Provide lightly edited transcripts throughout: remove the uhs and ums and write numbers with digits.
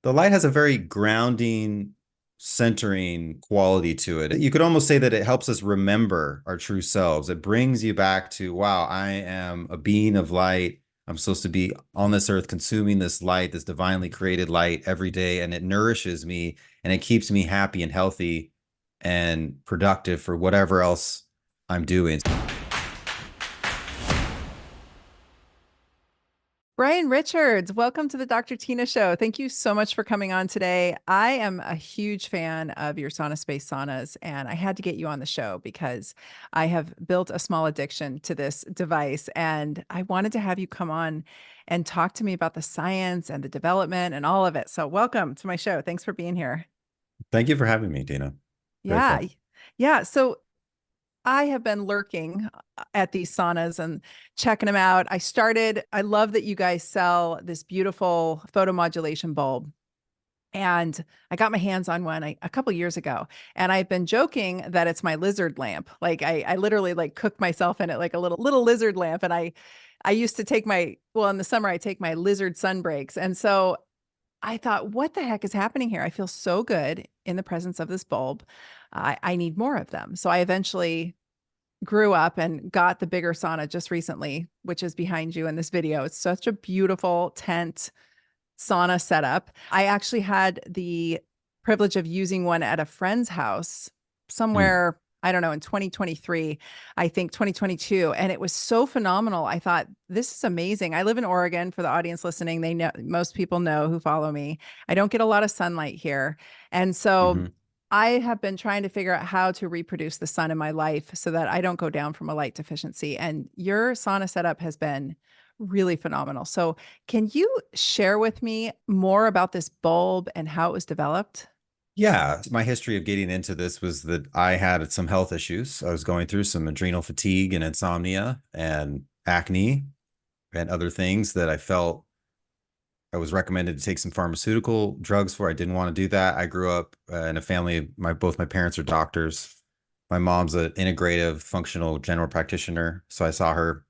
The light has a very grounding, centering quality to it. You could almost say that it helps us remember our true selves. It brings you back to, wow, I am a being of light. I'm supposed to be on this earth consuming this light, this divinely created light every day, and it nourishes me and it keeps me happy and healthy and productive for whatever else I'm doing. Brian Richards, welcome to the Dr. Tina Show. Thank you so much for coming on today. I am a huge fan of your SaunaSpace saunas, and I had to get you on the show because I have built a small addiction to this device, and I wanted to have you come on and talk to me about the science and the development and all of it. So, welcome to my show. Thanks for being here. Thank you for having me, Tina. Yeah. Grateful. Yeah. So, I have been lurking at these saunas and checking them out. I love that you guys sell this beautiful photomodulation bulb. And I got my hands on one a couple years ago. And I've been joking that it's my lizard lamp. Like I literally like cook myself in it like a little lizard lamp. And I used to take in the summer I take my lizard sun breaks. And so I thought, what the heck is happening here? I feel so good in the presence of this bulb. I need more of them. So I eventually grew up and got the bigger sauna just recently, which is behind you in this video. It's such a beautiful tent sauna setup. I actually had the privilege of using one at a friend's house Mm. somewhere, I don't know, in 2023, I think 2022. And it was so phenomenal. I thought, this is amazing. I live in Oregon for the audience listening. They know, most people know who follow me. I don't get a lot of sunlight here. And so Hmm. I have been trying to figure out how to reproduce the sun in my life so that I don't go down from a light deficiency. And your sauna setup has been really phenomenal. So, can you share with me more about this bulb and how it was developed? Yeah, my history of getting into this was that I had some health issues. I was going through some adrenal fatigue and insomnia and acne and other things that I felt I was recommended to take some pharmaceutical drugs for. I didn't want to do that. I grew up in a family, both my parents are doctors. My mom's an integrative functional general practitioner, so I saw her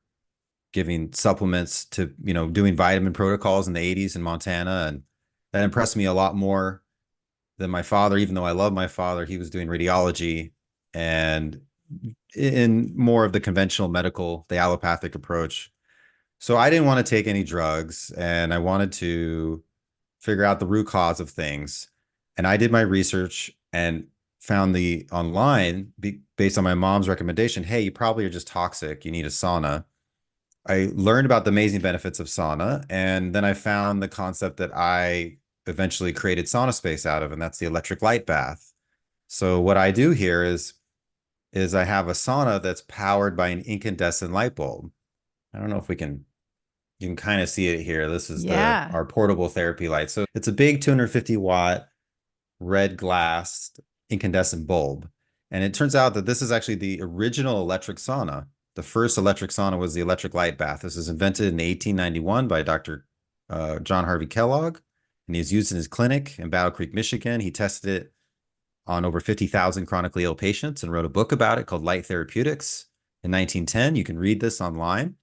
giving supplements to, doing vitamin protocols in the 80s in Montana, and that impressed me a lot more than my father. Even though I love my father, he was doing radiology and in more of the conventional medical, the allopathic approach. So I didn't want to take any drugs and I wanted to figure out the root cause of things. And I did my research and found the online based on my mom's recommendation. Hey, you probably are just toxic. You need a sauna. I learned about the amazing benefits of sauna, and then I found the concept that I eventually created SaunaSpace out of, and that's the electric light bath. So what I do here is I have a sauna that's powered by an incandescent light bulb. I don't know if you can kind of see it here. This is the Yeah. our portable therapy light. So it's a big 250-watt red glass incandescent bulb. And it turns out that this is actually the original electric sauna. The first electric sauna was the electric light bath. This was invented in 1891 by Dr. John Harvey Kellogg, and he was used in his clinic in Battle Creek, Michigan. He tested it on over 50,000 chronically ill patients and wrote a book about it called Light Therapeutics in 1910. You can read this online.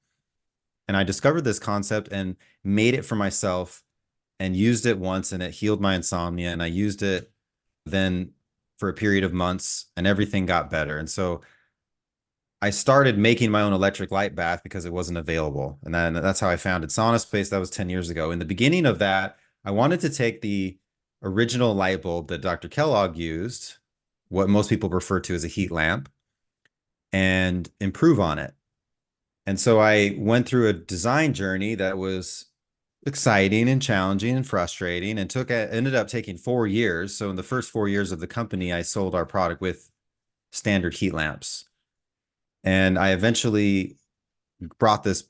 And I discovered this concept and made it for myself and used it once, and it healed my insomnia. And I used it then for a period of months, and everything got better. And so I started making my own electric light bath because it wasn't available. And then that's how I founded SaunaSpace. That was 10 years ago. In the beginning of that, I wanted to take the original light bulb that Dr. Kellogg used, what most people refer to as a heat lamp, and improve on it. And so I went through a design journey that was exciting and challenging and frustrating, and ended up taking 4 years. So in the first 4 years of the company, I sold our product with standard heat lamps. And I eventually brought this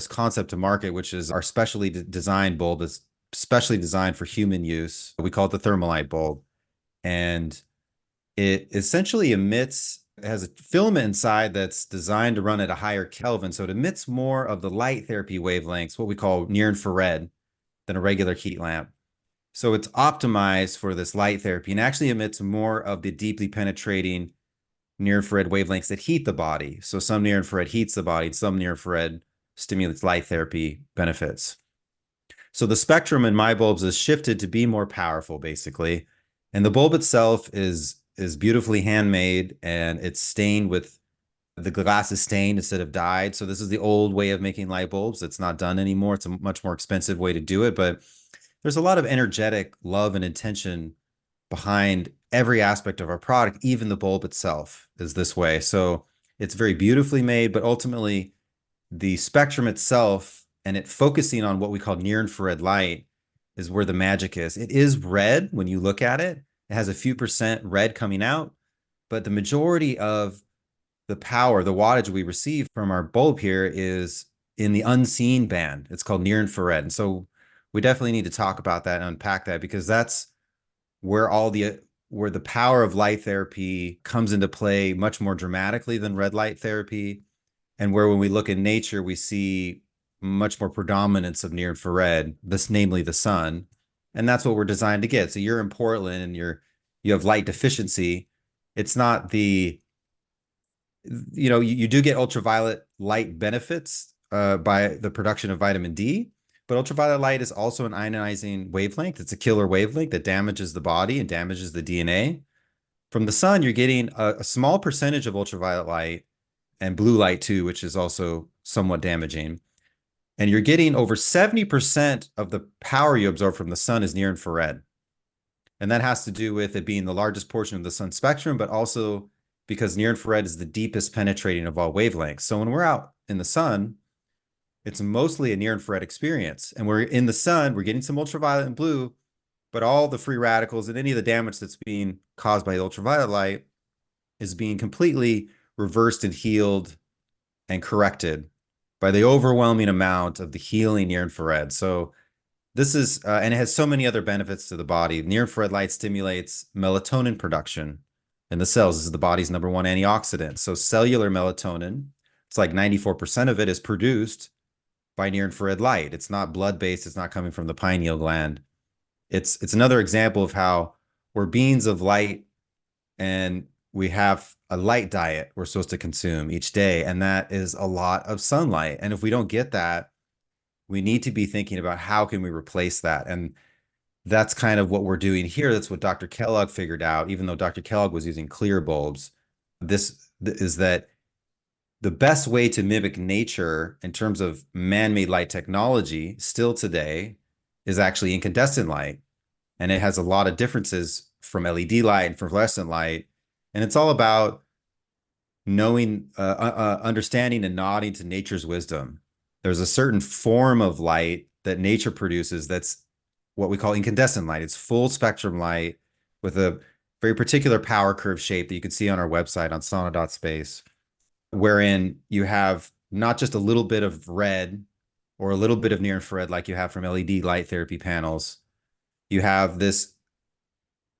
concept to market, which is our specially designed bulb that's specially designed for human use. We call it the thermalight bulb. And it essentially it has a filament inside that's designed to run at a higher Kelvin. So it emits more of the light therapy wavelengths, what we call near infrared, than a regular heat lamp. So it's optimized for this light therapy and actually emits more of the deeply penetrating near infrared wavelengths that heat the body. So some near infrared heats the body, some near infrared stimulates light therapy benefits. So the spectrum in my bulbs is shifted to be more powerful, basically. And the bulb itself is beautifully handmade, and it's stained with the glass is stained instead of dyed. So this is the old way of making light bulbs. It's not done anymore. It's a much more expensive way to do it, but there's a lot of energetic love and intention behind every aspect of our product. Even the bulb itself is this way. So it's very beautifully made, but ultimately the spectrum itself and it focusing on what we call near infrared light is where the magic is. It is red when you look at it. It has a few percent red coming out, but the majority of the power, the wattage we receive from our bulb here is in the unseen band. It's called near infrared. And so we definitely need to talk about that and unpack that, because that's where where the power of light therapy comes into play much more dramatically than red light therapy, and where when we look in nature, we see much more predominance of near infrared, this namely the sun. And that's what we're designed to get. So you're in Portland and you have light deficiency. It's not you do get ultraviolet light benefits by the production of vitamin D, but ultraviolet light is also an ionizing wavelength. It's a killer wavelength that damages the body and damages the DNA. From the sun, you're getting a small percentage of ultraviolet light and blue light too, which is also somewhat damaging. And you're getting over 70% of the power you absorb from the sun is near infrared. And that has to do with it being the largest portion of the sun spectrum, but also because near infrared is the deepest penetrating of all wavelengths. So when we're out in the sun, it's mostly a near infrared experience. And we're in the sun, we're getting some ultraviolet and blue, but all the free radicals and any of the damage that's being caused by ultraviolet light is being completely reversed and healed and corrected by the overwhelming amount of the healing near infrared. So this is, and it has so many other benefits to the body. Near infrared light stimulates melatonin production in the cells. This is the body's #1 antioxidant. So cellular melatonin, it's like 94% of it is produced by near infrared light. It's not blood-based. It's not coming from the pineal gland. It's another example of how we're beings of light, and we have a light diet we're supposed to consume each day, and that is a lot of sunlight. And if we don't get that, we need to be thinking about how can we replace that. And that's kind of what we're doing here. That's what Dr. Kellogg figured out, even though Dr. Kellogg was using clear bulbs. This is that the best way to mimic nature in terms of man-made light technology still today is actually incandescent light. And it has a lot of differences from LED light and from fluorescent light. And it's all about knowing, understanding and nodding to nature's wisdom. There's a certain form of light that nature produces that's what we call incandescent light. It's full spectrum light with a very particular power curve shape that you can see on our website on sauna.space, wherein you have not just a little bit of red or a little bit of near infrared like you have from LED light therapy panels. You have this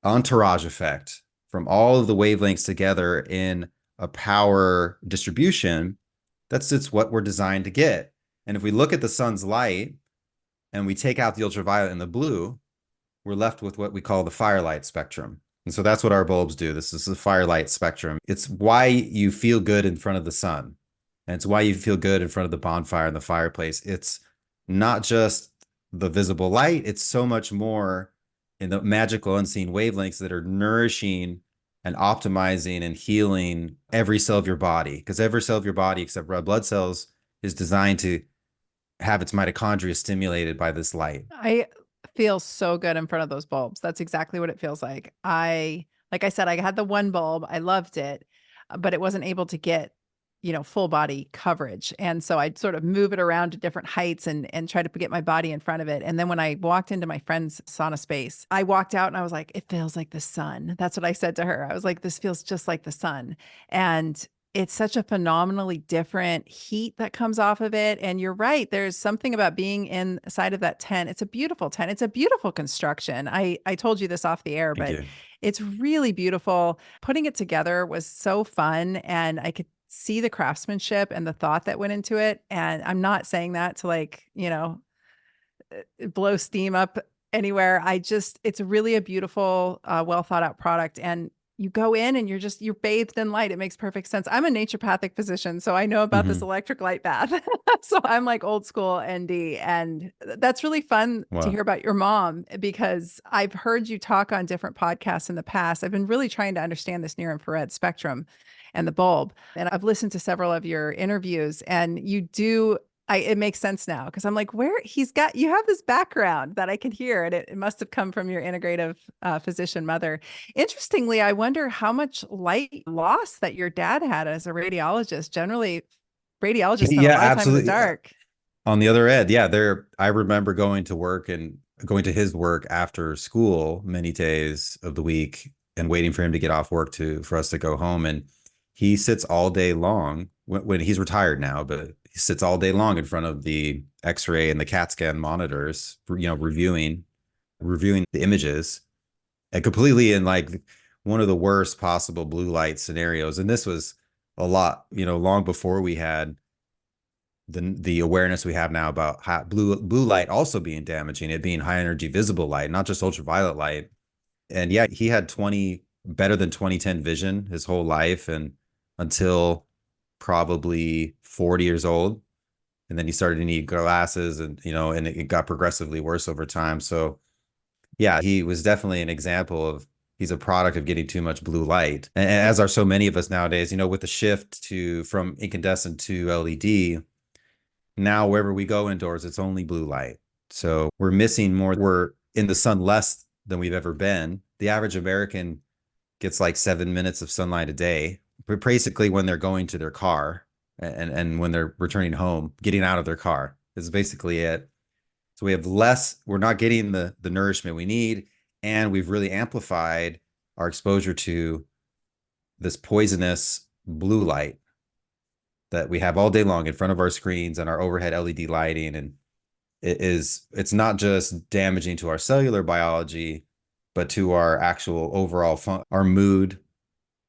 entourage effect from all of the wavelengths together in a power distribution. It's what we're designed to get. And if we look at the sun's light and we take out the ultraviolet and the blue, we're left with what we call the firelight spectrum. And so that's what our bulbs do. This is the firelight spectrum. It's why you feel good in front of the sun. And it's why you feel good in front of the bonfire and the fireplace. It's not just the visible light. It's so much more in the magical unseen wavelengths that are nourishing and optimizing and healing every cell of your body. Because every cell of your body, except red blood cells, is designed to have its mitochondria stimulated by this light. I feel so good in front of those bulbs. That's exactly what it feels like. Like I said, I had the one bulb. I loved it, but it wasn't able to get, full body coverage. And so I'd sort of move it around to different heights and try to get my body in front of it. And then when I walked into my friend's SaunaSpace, I walked out and I was like, it feels like the sun. That's what I said to her. I was like, this feels just like the sun. And it's such a phenomenally different heat that comes off of it. And you're right. There's something about being inside of that tent. It's a beautiful tent. It's a beautiful construction. I told you this off the air, Thank but you. it's really beautiful. Putting it together was so fun. And I could see the craftsmanship and the thought that went into it. And I'm not saying that to blow steam up anywhere. It's really a beautiful, well thought out product. And you go in and you're bathed in light. It makes perfect sense. I'm a naturopathic physician, so I know about this Hmm. electric light bath. So I'm like old school ND. And that's really fun to Wow. hear about your mom because I've heard you talk on different podcasts in the past. I've been really trying to understand this near infrared spectrum and the bulb. And I've listened to several of your interviews, and you do it makes sense now because I'm like, where you have this background that I can hear, and it must have come from your integrative physician mother. Interestingly, I wonder how much light loss that your dad had as a radiologist. Generally, radiologists spend a Yeah, lot of time in the absolutely. dark. On the other end, yeah, I remember going to work and going to his work after school many days of the week and waiting for him to get off work for us to go home. And he sits all day long when he's retired now, but he sits all day long in front of the X-ray and the CAT scan monitors, reviewing the images, and completely in like one of the worst possible blue light scenarios. And this was a lot, long before we had the awareness we have now about how blue light also being damaging, it being high energy visible light, not just ultraviolet light. And yeah, he had better than 2010 vision his whole life, and until probably 40 years old. And then he started to need glasses, and it got progressively worse over time. So yeah, he was definitely an example of he's a product of getting too much blue light. And as are so many of us nowadays, with the shift from incandescent to LED, now wherever we go indoors, it's only blue light. So we're missing more. We're in the sun less than we've ever been. The average American gets like 7 minutes of sunlight a day, but basically when they're going to their car and when they're returning home, getting out of their car is basically it. So we have less, we're not getting the nourishment we need, and we've really amplified our exposure to this poisonous blue light that we have all day long in front of our screens and our overhead LED lighting. And it's not just damaging to our cellular biology, but to our actual overall our mood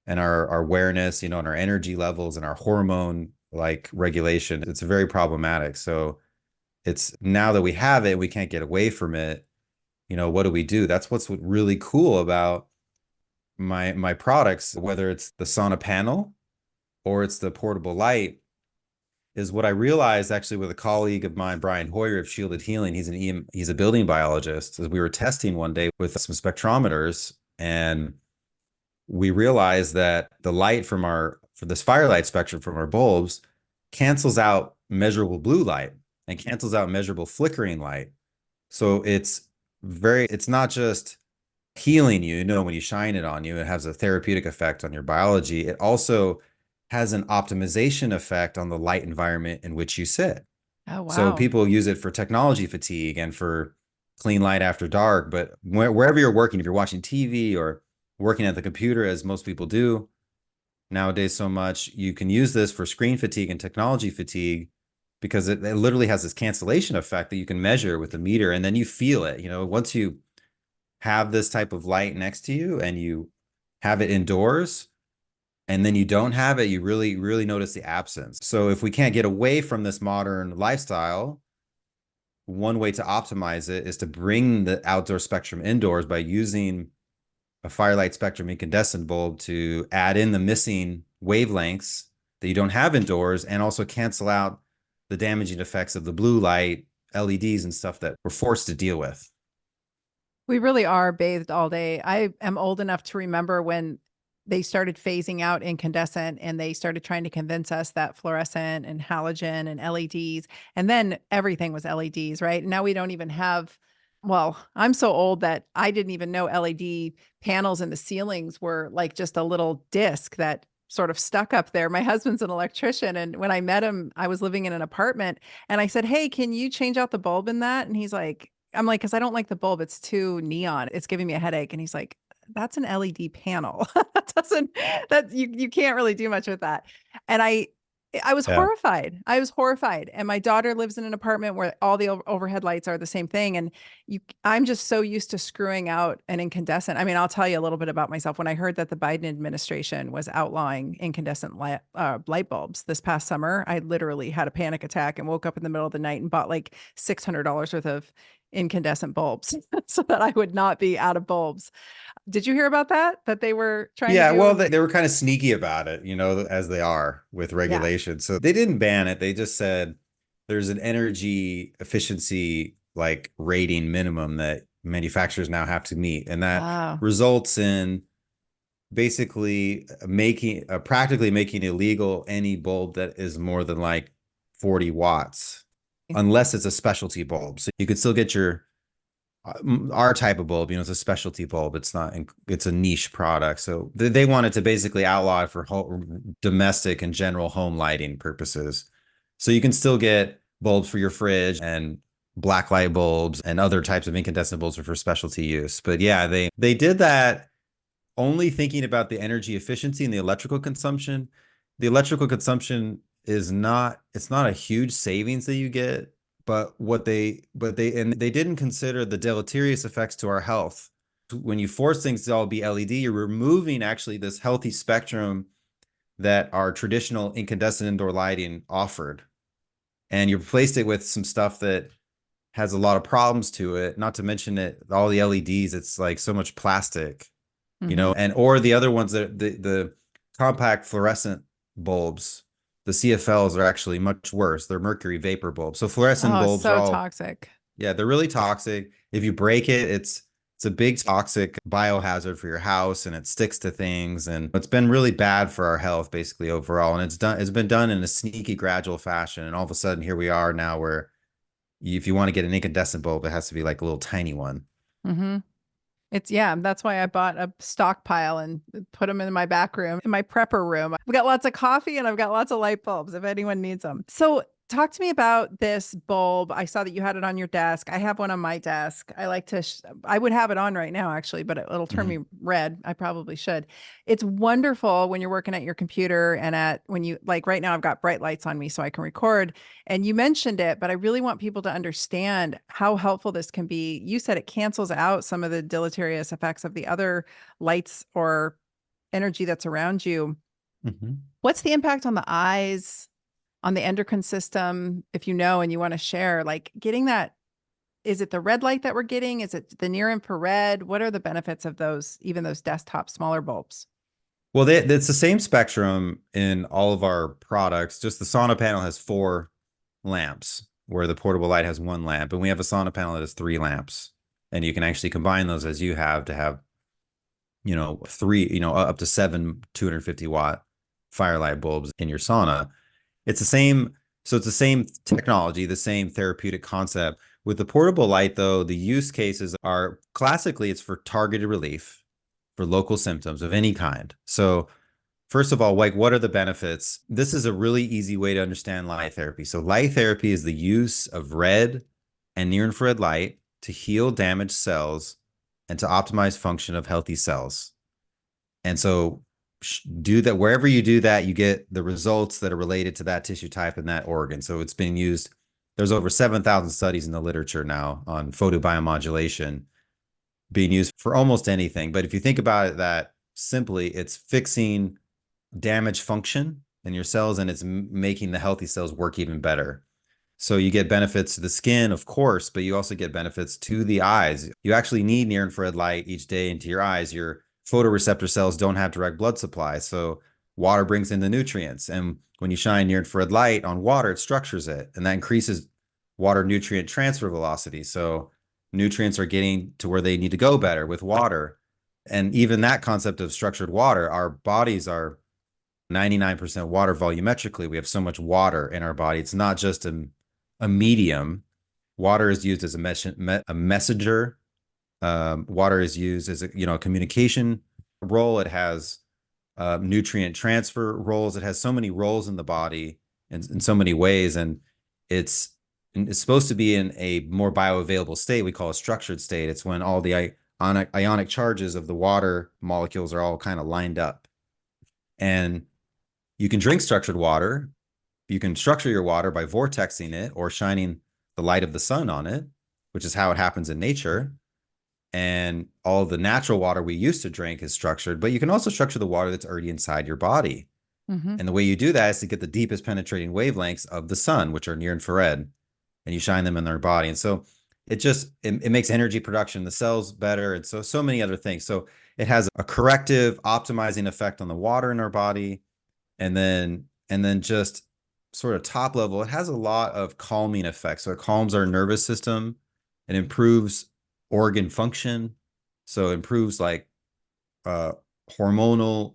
and our awareness, and our energy levels and our hormone like regulation. It's very problematic. So it's now that we have it, we can't get away from it. What do we do? That's what's really cool about my products, whether it's the sauna panel or it's the portable light, is what I realized actually with a colleague of mine, Brian Hoyer of Shielded Healing. He's a building biologist. As we were testing one day with some spectrometers, and we realized that the light for this firelight spectrum from our bulbs cancels out measurable blue light and cancels out measurable flickering light. So it's not just healing when you shine it on you, it has a therapeutic effect on your biology. It also has an optimization effect on the light environment in which you sit. Oh, So wow. people use it for technology fatigue and for clean light after dark. But wherever you're working, if you're watching TV or working at the computer, as most people do nowadays so much, you can use this for screen fatigue and technology fatigue because it literally has this cancellation effect that you can measure with a meter, and then you feel it. Once you have this type of light next to you and you have it indoors, and then you don't have it, you really, really notice the absence. So if we can't get away from this modern lifestyle, one way to optimize it is to bring the outdoor spectrum indoors by using a firelight spectrum incandescent bulb to add in the missing wavelengths that you don't have indoors, and also cancel out the damaging effects of the blue light, LEDs and stuff that we're forced to deal with. We really are bathed all day. I am old enough to remember when they started phasing out incandescent and they started trying to convince us that fluorescent and halogen and LEDs, and then everything was LEDs, right? Now we don't even have, well, I'm so old that I didn't even know LED panels in the ceilings were like just a little disc that sort of stuck up there. My husband's an electrician. And when I met him, I was living in an apartment and I said, "Hey, can you change out the bulb in that?" And he's like, I'm like, because I don't like the bulb. It's too neon. It's giving me a headache. And he's like, that's an LED panel. That doesn't that you can't really do much with that. And I was Yeah. horrified. I was horrified. And my daughter lives in an apartment where all the overhead lights are the same thing. And I'm just so used to screwing out an incandescent. I mean, I'll tell you a little bit about myself. When I heard that the Biden administration was outlawing incandescent light bulbs this past summer, I literally had a panic attack and woke up in the middle of the night and bought like $600 worth of incandescent bulbs so that I would not be out of bulbs. Did you hear about that? That they were trying to Yeah, do? well, they were kind of sneaky about it, as they are with Yeah. regulation. So they didn't ban it. They just said there's an energy efficiency like rating minimum that manufacturers now have to meet. And that Oh, results in basically practically making illegal any bulb that is more than like 40 watts, unless it's a specialty bulb. So you could still get our type of bulb, it's a specialty bulb. It's a niche product. So they wanted to basically outlaw it for domestic and general home lighting purposes. So you can still get bulbs for your fridge and black light bulbs and other types of incandescent bulbs for specialty use. But yeah, they did that only thinking about the energy efficiency and the electrical consumption. The electrical consumption it's not a huge savings that you get, but they didn't consider the deleterious effects to our health. When you force things to all be LED, you're removing actually this healthy spectrum that our traditional incandescent indoor lighting offered. And you replaced it with some stuff that has a lot of problems to it, not to mention all the LEDs, it's like so much plastic, mm-hmm. and or the other ones that the compact fluorescent bulbs, the CFLs are actually much worse. They're mercury vapor bulbs. So fluorescent Oh, bulbs are so all, toxic. yeah, they're really toxic. If you break it, it's a big toxic biohazard for your house, and it sticks to things, and it's been really bad for our health basically overall. And it's been done in a sneaky, gradual fashion, and all of a sudden here we are now where if you want to get an incandescent bulb, it has to be like a little tiny one. Mm-hmm. Yeah, that's why I bought a stockpile and put them in my back room, in my prepper room. I've got lots of coffee and I've got lots of light bulbs if anyone needs them. So, talk to me about this bulb. I saw that you had it on your desk. I have one on my desk. I like to, I would have it on right now actually, but it'll turn Mhm. me red. I probably should. It's wonderful when you're working at your computer and when you, like right now, I've got bright lights on me so I can record. And you mentioned it, but I really want people to understand how helpful this can be. You said it cancels out some of the deleterious effects of the other lights or energy that's around you. Mhm. What's the impact on the eyes, on the endocrine system, if you know and you want to share? Like getting that, is it the red light that we're getting? Is it the near infrared? What are the benefits of those, even those desktop smaller bulbs? Well, it's the same spectrum in all of our products. Just the sauna panel has 4 lamps, where the portable light has 1 lamp, and we have a sauna panel that has 3 lamps. And you can actually combine those as you have to have, three, up to 7 250-watt firelight bulbs in your sauna. It's the same. So it's the same technology, the same therapeutic concept. With the portable light, though, the use cases are classically it's for targeted relief for local symptoms of any kind. So first of all, like, what are the benefits? This is a really easy way to understand light therapy. So light therapy is the use of red and near infrared light to heal damaged cells and to optimize function of healthy cells. And so do that wherever you do that, you get the results that are related to that tissue type and that organ. So it's been used. There's over 7,000 studies in the literature now on photobiomodulation being used for almost anything. But if you think about it that simply, it's fixing damaged function in your cells, and it's making the healthy cells work even better. So you get benefits to the skin, of course, but you also get benefits to the eyes. You actually need near infrared light each day into your eyes. Your photoreceptor cells don't have direct blood supply, so water brings in the nutrients. And when you shine near infrared light on water, it structures it, and that increases water nutrient transfer velocity. So nutrients are getting to where they need to go better with water. And even that concept of structured water, our bodies are 99% water volumetrically. We have so much water in our body. It's not just a medium. Water is used as a messenger. Water is used as a communication role. It has nutrient transfer roles. It has so many roles in the body in so many ways, and it's it's supposed to be in a more bioavailable state. We call a structured state. It's when all the ionic charges of the water molecules are all kind of lined up, and you can drink structured water. You can structure your water by vortexing it or shining the light of the sun on it, which is how it happens in nature. And all the natural water we used to drink is structured, but you can also structure the water that's already inside your body. Mm-hmm. And the way you do that is to get the deepest penetrating wavelengths of the sun, which are near infrared, and you shine them in their body. And so it makes energy production, the cells better, and so many other things. So it has a corrective, optimizing effect on the water in our body, and then just sort of top level, it has a lot of calming effects. So it calms our nervous system, it improves organ function, so it improves like uh, hormonal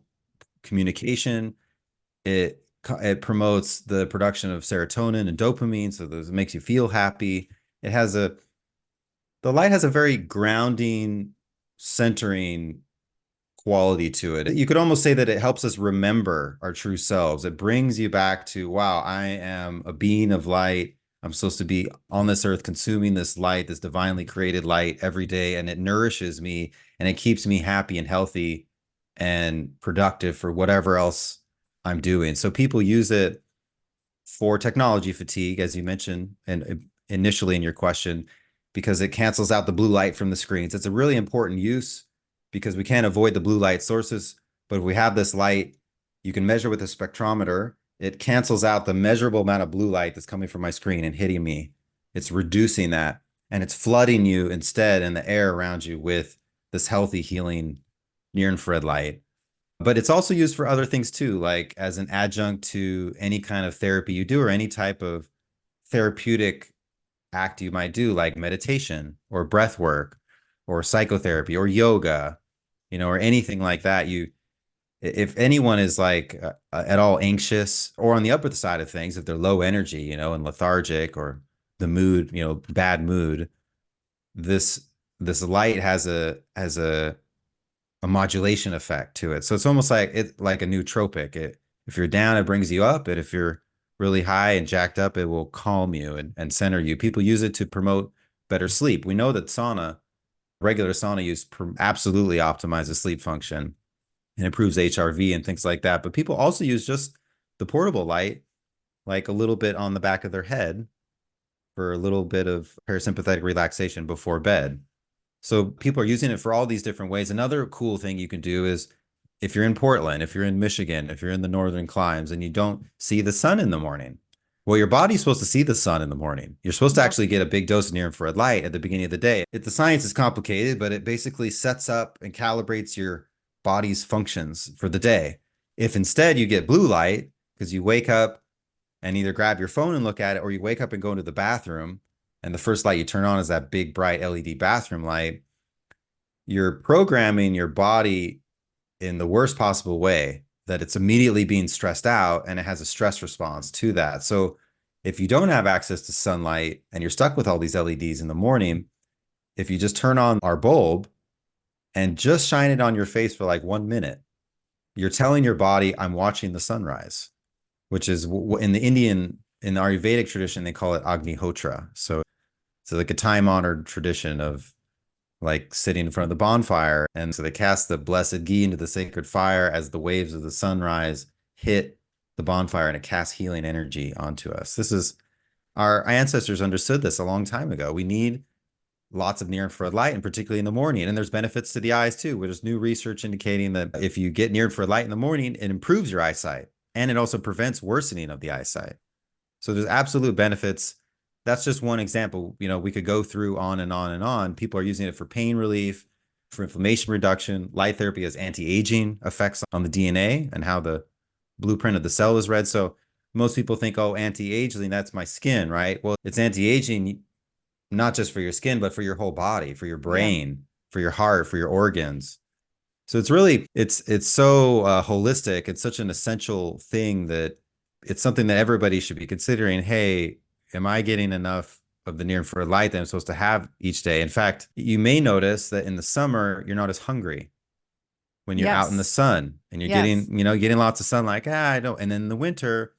communication. It promotes the production of serotonin and dopamine, so it makes you feel happy. It has a The light has a very grounding, centering quality to it. You could almost say that it helps us remember our true selves. It brings you back to, wow, I am a being of light. I'm supposed to be on this earth consuming this light, this divinely created light every day, and it nourishes me and it keeps me happy and healthy and productive for whatever else I'm doing. So people use it for technology fatigue, as you mentioned, and initially in your question, because it cancels out the blue light from the screens. It's a really important use because we can't avoid the blue light sources. But if we have this light, you can measure with a spectrometer. It cancels out the measurable amount of blue light that's coming from my screen and hitting me. It's reducing that, and it's flooding you instead in the air around you with this healthy, healing near infrared light. But it's also used for other things too, like as an adjunct to any kind of therapy you do or any type of therapeutic act you might do, like meditation or breath work or psychotherapy or yoga, or anything like that. If anyone is like at all anxious or on the upper side of things, if they're low energy, and lethargic or the mood, bad mood, this this light has a modulation effect to it. So it's almost like a nootropic. If you're down, it brings you up. And if you're really high and jacked up, it will calm you and center you. People use it to promote better sleep. We know that regular sauna use absolutely optimizes sleep function and improves HRV and things like that. But people also use just the portable light, like a little bit on the back of their head for a little bit of parasympathetic relaxation before bed. So people are using it for all these different ways. Another cool thing you can do is if you're in Portland, if you're in Michigan, if you're in the northern climes and you don't see the sun in the morning, well, your body's supposed to see the sun in the morning. You're supposed to Yep. actually get a big dose of near infrared light at the beginning of the day. The science is complicated, but it basically sets up and calibrates your body's functions for the day. If instead you get blue light because you wake up and either grab your phone and look at it, or you wake up and go into the bathroom and the first light you turn on is that big bright LED bathroom light, you're programming your body in the worst possible way, that it's immediately being stressed out and it has a stress response to that. So if you don't have access to sunlight and you're stuck with all these LEDs in the morning, if you just turn on our bulb and just shine it on your face for like 1 minute, you're telling your body, I'm watching the sunrise, which is in the Ayurvedic tradition, they call it Agnihotra. So it's like a time-honored tradition of like sitting in front of the bonfire. And so they cast the blessed ghee into the sacred fire as the waves of the sunrise hit the bonfire, and it casts healing energy onto us. Our ancestors understood this a long time ago. We need lots of near infrared light, and particularly in the morning. And there's benefits to the eyes too. There's new research indicating that if you get near infrared light in the morning, it improves your eyesight and it also prevents worsening of the eyesight. So there's absolute benefits. That's just one example. We could go through on and on and on. People are using it for pain relief, for inflammation reduction. Light therapy has anti-aging effects on the DNA and how the blueprint of the cell is read. So most people think, oh, anti-aging, that's my skin, right? Well, it's anti-aging not just for your skin, but for your whole body, for your Yeah. brain, for your heart, for your organs. So it's so holistic. It's such an essential thing that it's something that everybody should be considering. Hey, am I getting enough of the near infrared light that I'm supposed to have each day? In fact, you may notice that in the summer, you're not as hungry when you're out in the Yes. sun and you're Yes. getting lots of sunlight. I don't. And then in the winter,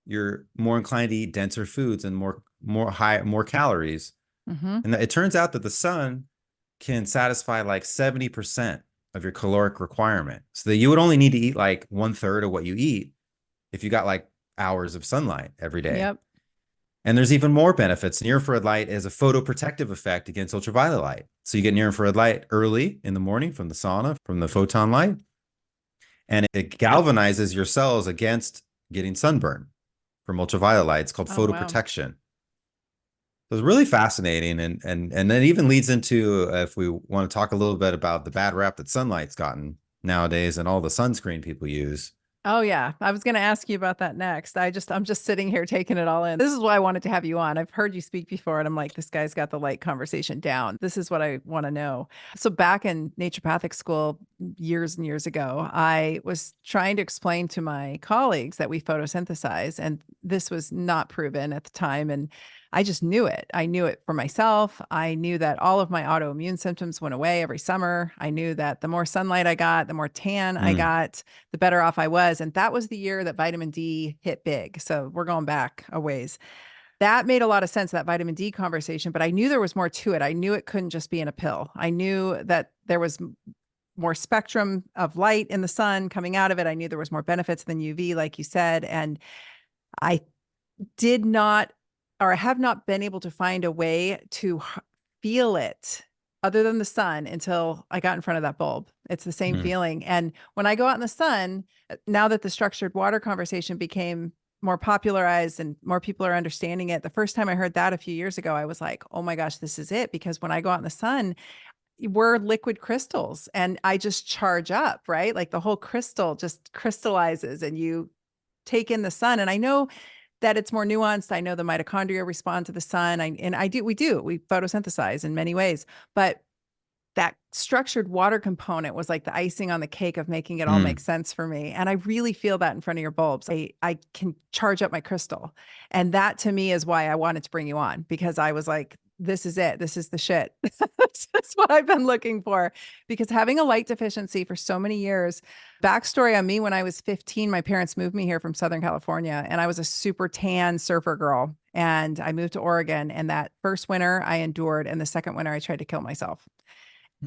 you're more inclined to eat denser foods and more calories. Mm-hmm. And it turns out that the sun can satisfy like 70% of your caloric requirement. So that you would only need to eat like 1/3 of what you eat if you got like hours of sunlight every day. Yep. And there's even more benefits. Near infrared light has a photoprotective effect against ultraviolet light. So you get near infrared light early in the morning from the sauna, from the photon light, and it galvanizes your cells against getting sunburn from ultraviolet light. It's called Oh, wow. photoprotection. So it's really fascinating, and that even leads into if we want to talk a little bit about the bad rap that sunlight's gotten nowadays and all the sunscreen people use. Oh yeah, I was going to ask you about that next. I'm just sitting here taking it all in. This is why I wanted to have you on. I've heard you speak before and I'm like, this guy's got the light conversation down. This is what I want to know. So back in naturopathic school years and years ago, I was trying to explain to my colleagues that we photosynthesize, and this was not proven at the time, and I just knew it. I knew it for myself. I knew that all of my autoimmune symptoms went away every summer. I knew that the more sunlight I got, the more tan I Mm, got, the better off I was. And that was the year that vitamin D hit big. So we're going back a ways. That made a lot of sense, that vitamin D conversation, but I knew there was more to it. I knew it couldn't just be in a pill. I knew that there was more spectrum of light in the sun coming out of it. I knew there was more benefits than UV, like you said. And I did not, or I have not been able to find a way to feel it other than the sun until I got in front of that bulb. It's the same mm, feeling. And when I go out in the sun, now that the structured water conversation became more popularized and more people are understanding it, the first time I heard that a few years ago, I was like, oh my gosh, this is it. Because when I go out in the sun, we're liquid crystals and I just charge up, right? Like the whole crystal just crystallizes and you take in the sun. And I know that it's more nuanced. I know the mitochondria respond to the sun. We photosynthesize in many ways, but that structured water component was like the icing on the cake of making it all make mm. sense for me. And I really feel that in front of your bulbs. I can charge up my crystal. And that to me is why I wanted to bring you on, because I was like, this is it. This is the shit. That's what I've been looking for. Because having a light deficiency for so many years, backstory on me, when I was 15, my parents moved me here from Southern California and I was a super tan surfer girl. And I moved to Oregon. And that first winter I endured. And the second winter I tried to kill myself.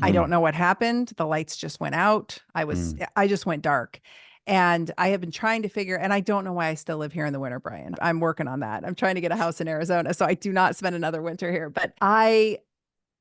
I don't Mm, know what happened. The lights just went out. mm, I just went dark. And I have been trying to figure, and I don't know why I still live here in the winter, Brian. I'm working on that. I'm trying to get a house in Arizona, so I do not spend another winter here. But I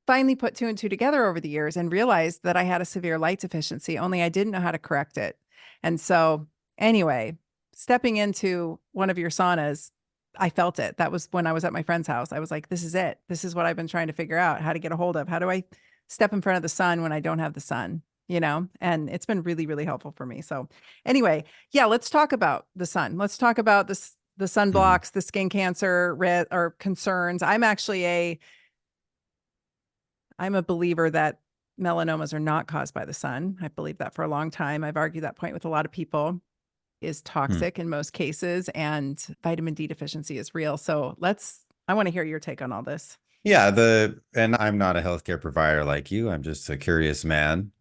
finally put two and two together over the years and realized that I had a severe light deficiency, only I didn't know how to correct it. And so, anyway, stepping into one of your saunas, I felt it. That was when I was at my friend's house. I was like, this is it. This is what I've been trying to figure out, how to get a hold of. How do I step in front of the sun when I don't have the sun? And it's been really, really helpful for me. So, anyway, yeah, let's talk about the sun. Let's talk about this, the mm. sunblocks, the skin cancer or concerns. I'm a believer that melanomas are not caused by the sun. I believe that for a long time. I've argued that point with a lot of people. Is Mm. toxic in most cases, and vitamin D deficiency is real. So I want to hear your take on all this. Yeah, and I'm not a healthcare provider like you. I'm just a curious man.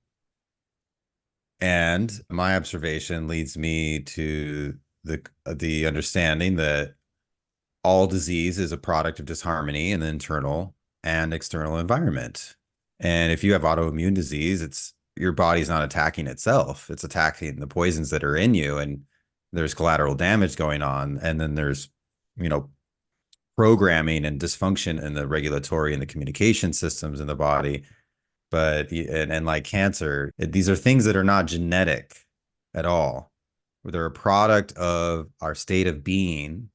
And my observation leads me to the understanding that all disease is a product of disharmony in the internal and external environment. And if you have autoimmune disease, it's your body's not attacking itself. It's attacking the poisons that are in you, and there's collateral damage going on. And then there's, you know, programming and dysfunction in the regulatory and the communication systems in the body. And like cancer, these are things that are not genetic at all. They're a product of our state of being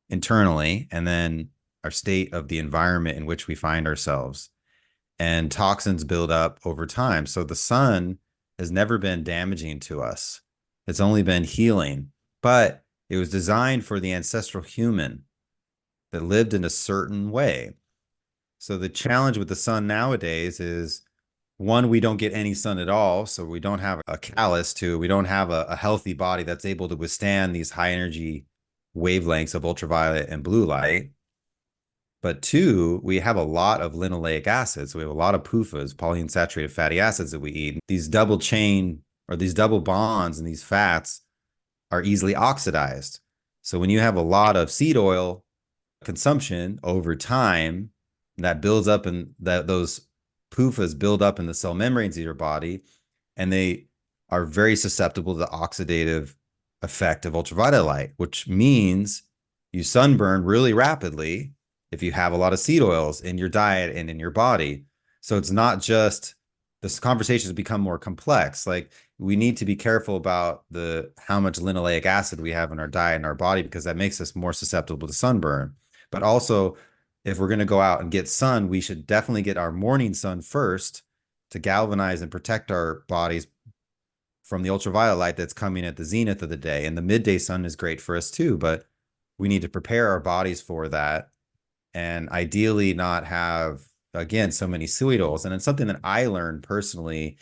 internally, and then our state of the environment in which we find ourselves. And toxins build up over time. So the sun has never been damaging to us. It's only been healing, but it was designed for the ancestral human that lived in a certain way. So the challenge with the sun nowadays is, one, we don't get any sun at all. So we don't have a callus to, we don't have a healthy body that's able to withstand these high energy wavelengths of ultraviolet and blue light. But two, we have a lot of linoleic acids. We have a lot of PUFAs, polyunsaturated fatty acids that we eat. These double chain or these double bonds and these fats are easily oxidized. So when you have a lot of seed oil consumption over time, that builds up and that those PUFAs build up in the cell membranes of your body, and they are very susceptible to the oxidative effect of ultraviolet light, which means you sunburn really rapidly if you have a lot of seed oils in your diet and in your body. So it's not just, this conversation has become more complex. Like, we need to be careful about the how much linoleic acid we have in our diet and our body, because that makes us more susceptible to sunburn. But also, if we're going to go out and get sun, we should definitely get our morning sun first to galvanize and protect our bodies from the ultraviolet light that's coming at the zenith of the day. And the midday sun is great for us too, but we need to prepare our bodies for that and ideally not have, again, so many soot. And it's something that I learned personally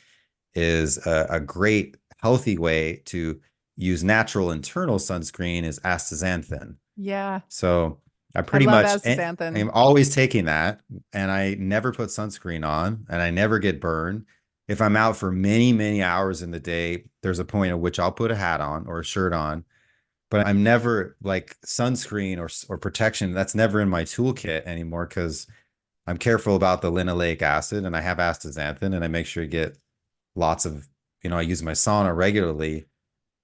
is a great healthy way to use natural internal sunscreen is astaxanthin. Yeah. So I I pretty love much astaxanthin. am always taking that, and I never put sunscreen on, and I never get burned. If I'm out for many, many hours in the day, there's a point at which I'll put a hat on or a shirt on, but I'm never like sunscreen or protection. That's never in my toolkit anymore because I'm careful about the linoleic acid, and I have astaxanthin, and I make sure to get lots of, I use my sauna regularly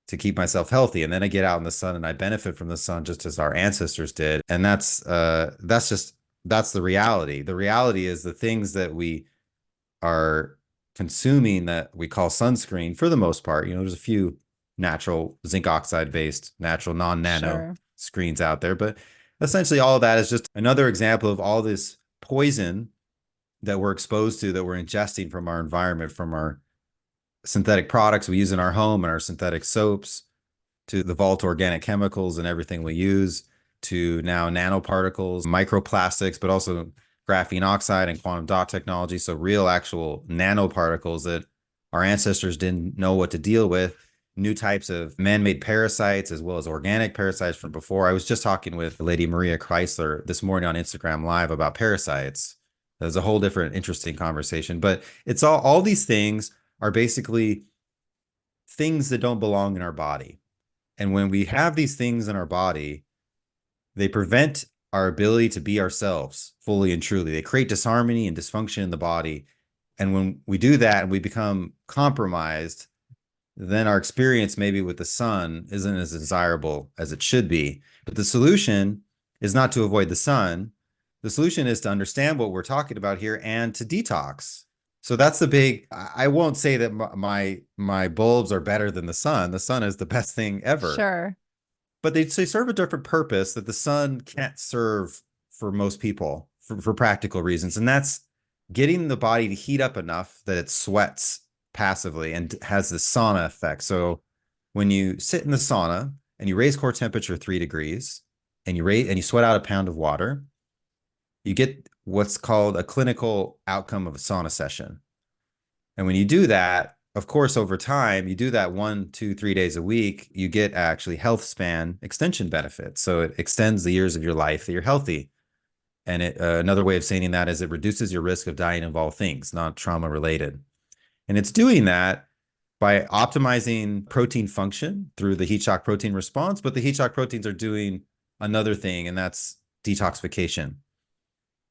to keep myself healthy. And then I get out in the sun and I benefit from the sun just as our ancestors did. And that's the reality. The reality is the things that we are consuming that we call sunscreen for the most part, there's a few natural zinc oxide based, natural non-nano Sure. screens out there, but essentially all of that is just another example of all this poison that we're exposed to, that we're ingesting from our environment, from our synthetic products we use in our home and our synthetic soaps, to the vault organic chemicals and everything we use, to now nanoparticles, microplastics, but also graphene oxide and quantum dot technology. So real actual nanoparticles that our ancestors didn't know what to deal with, new types of man-made parasites as well as organic parasites from before. I was just talking with Lady Maria Chrysler this morning on Instagram Live about parasites. There's a whole different interesting conversation, but it's all these things are basically things that don't belong in our body. And when we have these things in our body, they prevent our ability to be ourselves fully and truly. They create disharmony and dysfunction in the body. And when we do that and we become compromised, then our experience maybe with the sun isn't as desirable as it should be. But the solution is not to avoid the sun. The solution is to understand what we're talking about here and to detox. So that's the big, I won't say that my bulbs are better than the sun. The sun is the best thing ever, Sure. but they serve a different purpose that the sun can't serve for most people for practical reasons. And that's getting the body to heat up enough that it sweats passively and has the sauna effect. So when you sit in the sauna and you raise core temperature 3 degrees and you sweat out a pound of water, you get what's called a clinical outcome of a sauna session. And when you do that, of course, over time, you do that 1, 2, 3 days a week, you get actually health span extension benefits. So it extends the years of your life that you're healthy. And another way of saying that is it reduces your risk of dying of all things, not trauma related. And it's doing that by optimizing protein function through the heat shock protein response. But the heat shock proteins are doing another thing, and that's detoxification.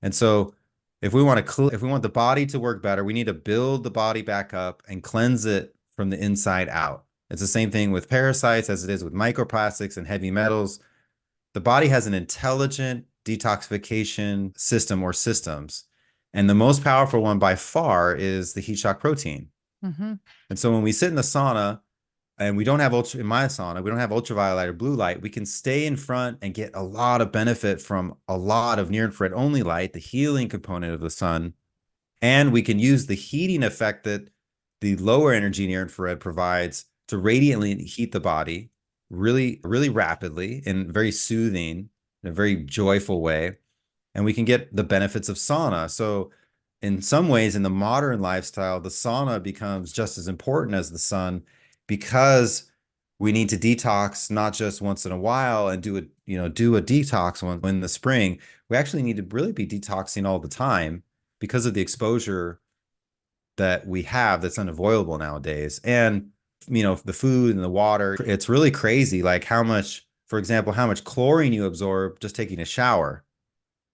And so if we want the body to work better, we need to build the body back up and cleanse it from the inside out. It's the same thing with parasites as it is with microplastics and heavy metals. The body has an intelligent detoxification system or systems. And the most powerful one by far is the heat shock protein. Mm-hmm. And so when we sit in the sauna and we don't have in my sauna, we don't have ultraviolet or blue light, we can stay in front and get a lot of benefit from a lot of near infrared only light, the healing component of the sun. And we can use the heating effect that the lower energy near infrared provides to radiantly heat the body really, really rapidly and very soothing in a very joyful way. And we can get the benefits of sauna. So in some ways, in the modern lifestyle, the sauna becomes just as important as the sun, because we need to detox not just once in a while and do a detox in the spring. We actually need to really be detoxing all the time because of the exposure that we have that's unavoidable nowadays. And the food and the water, it's really crazy, like for example, how much chlorine you absorb just taking a shower.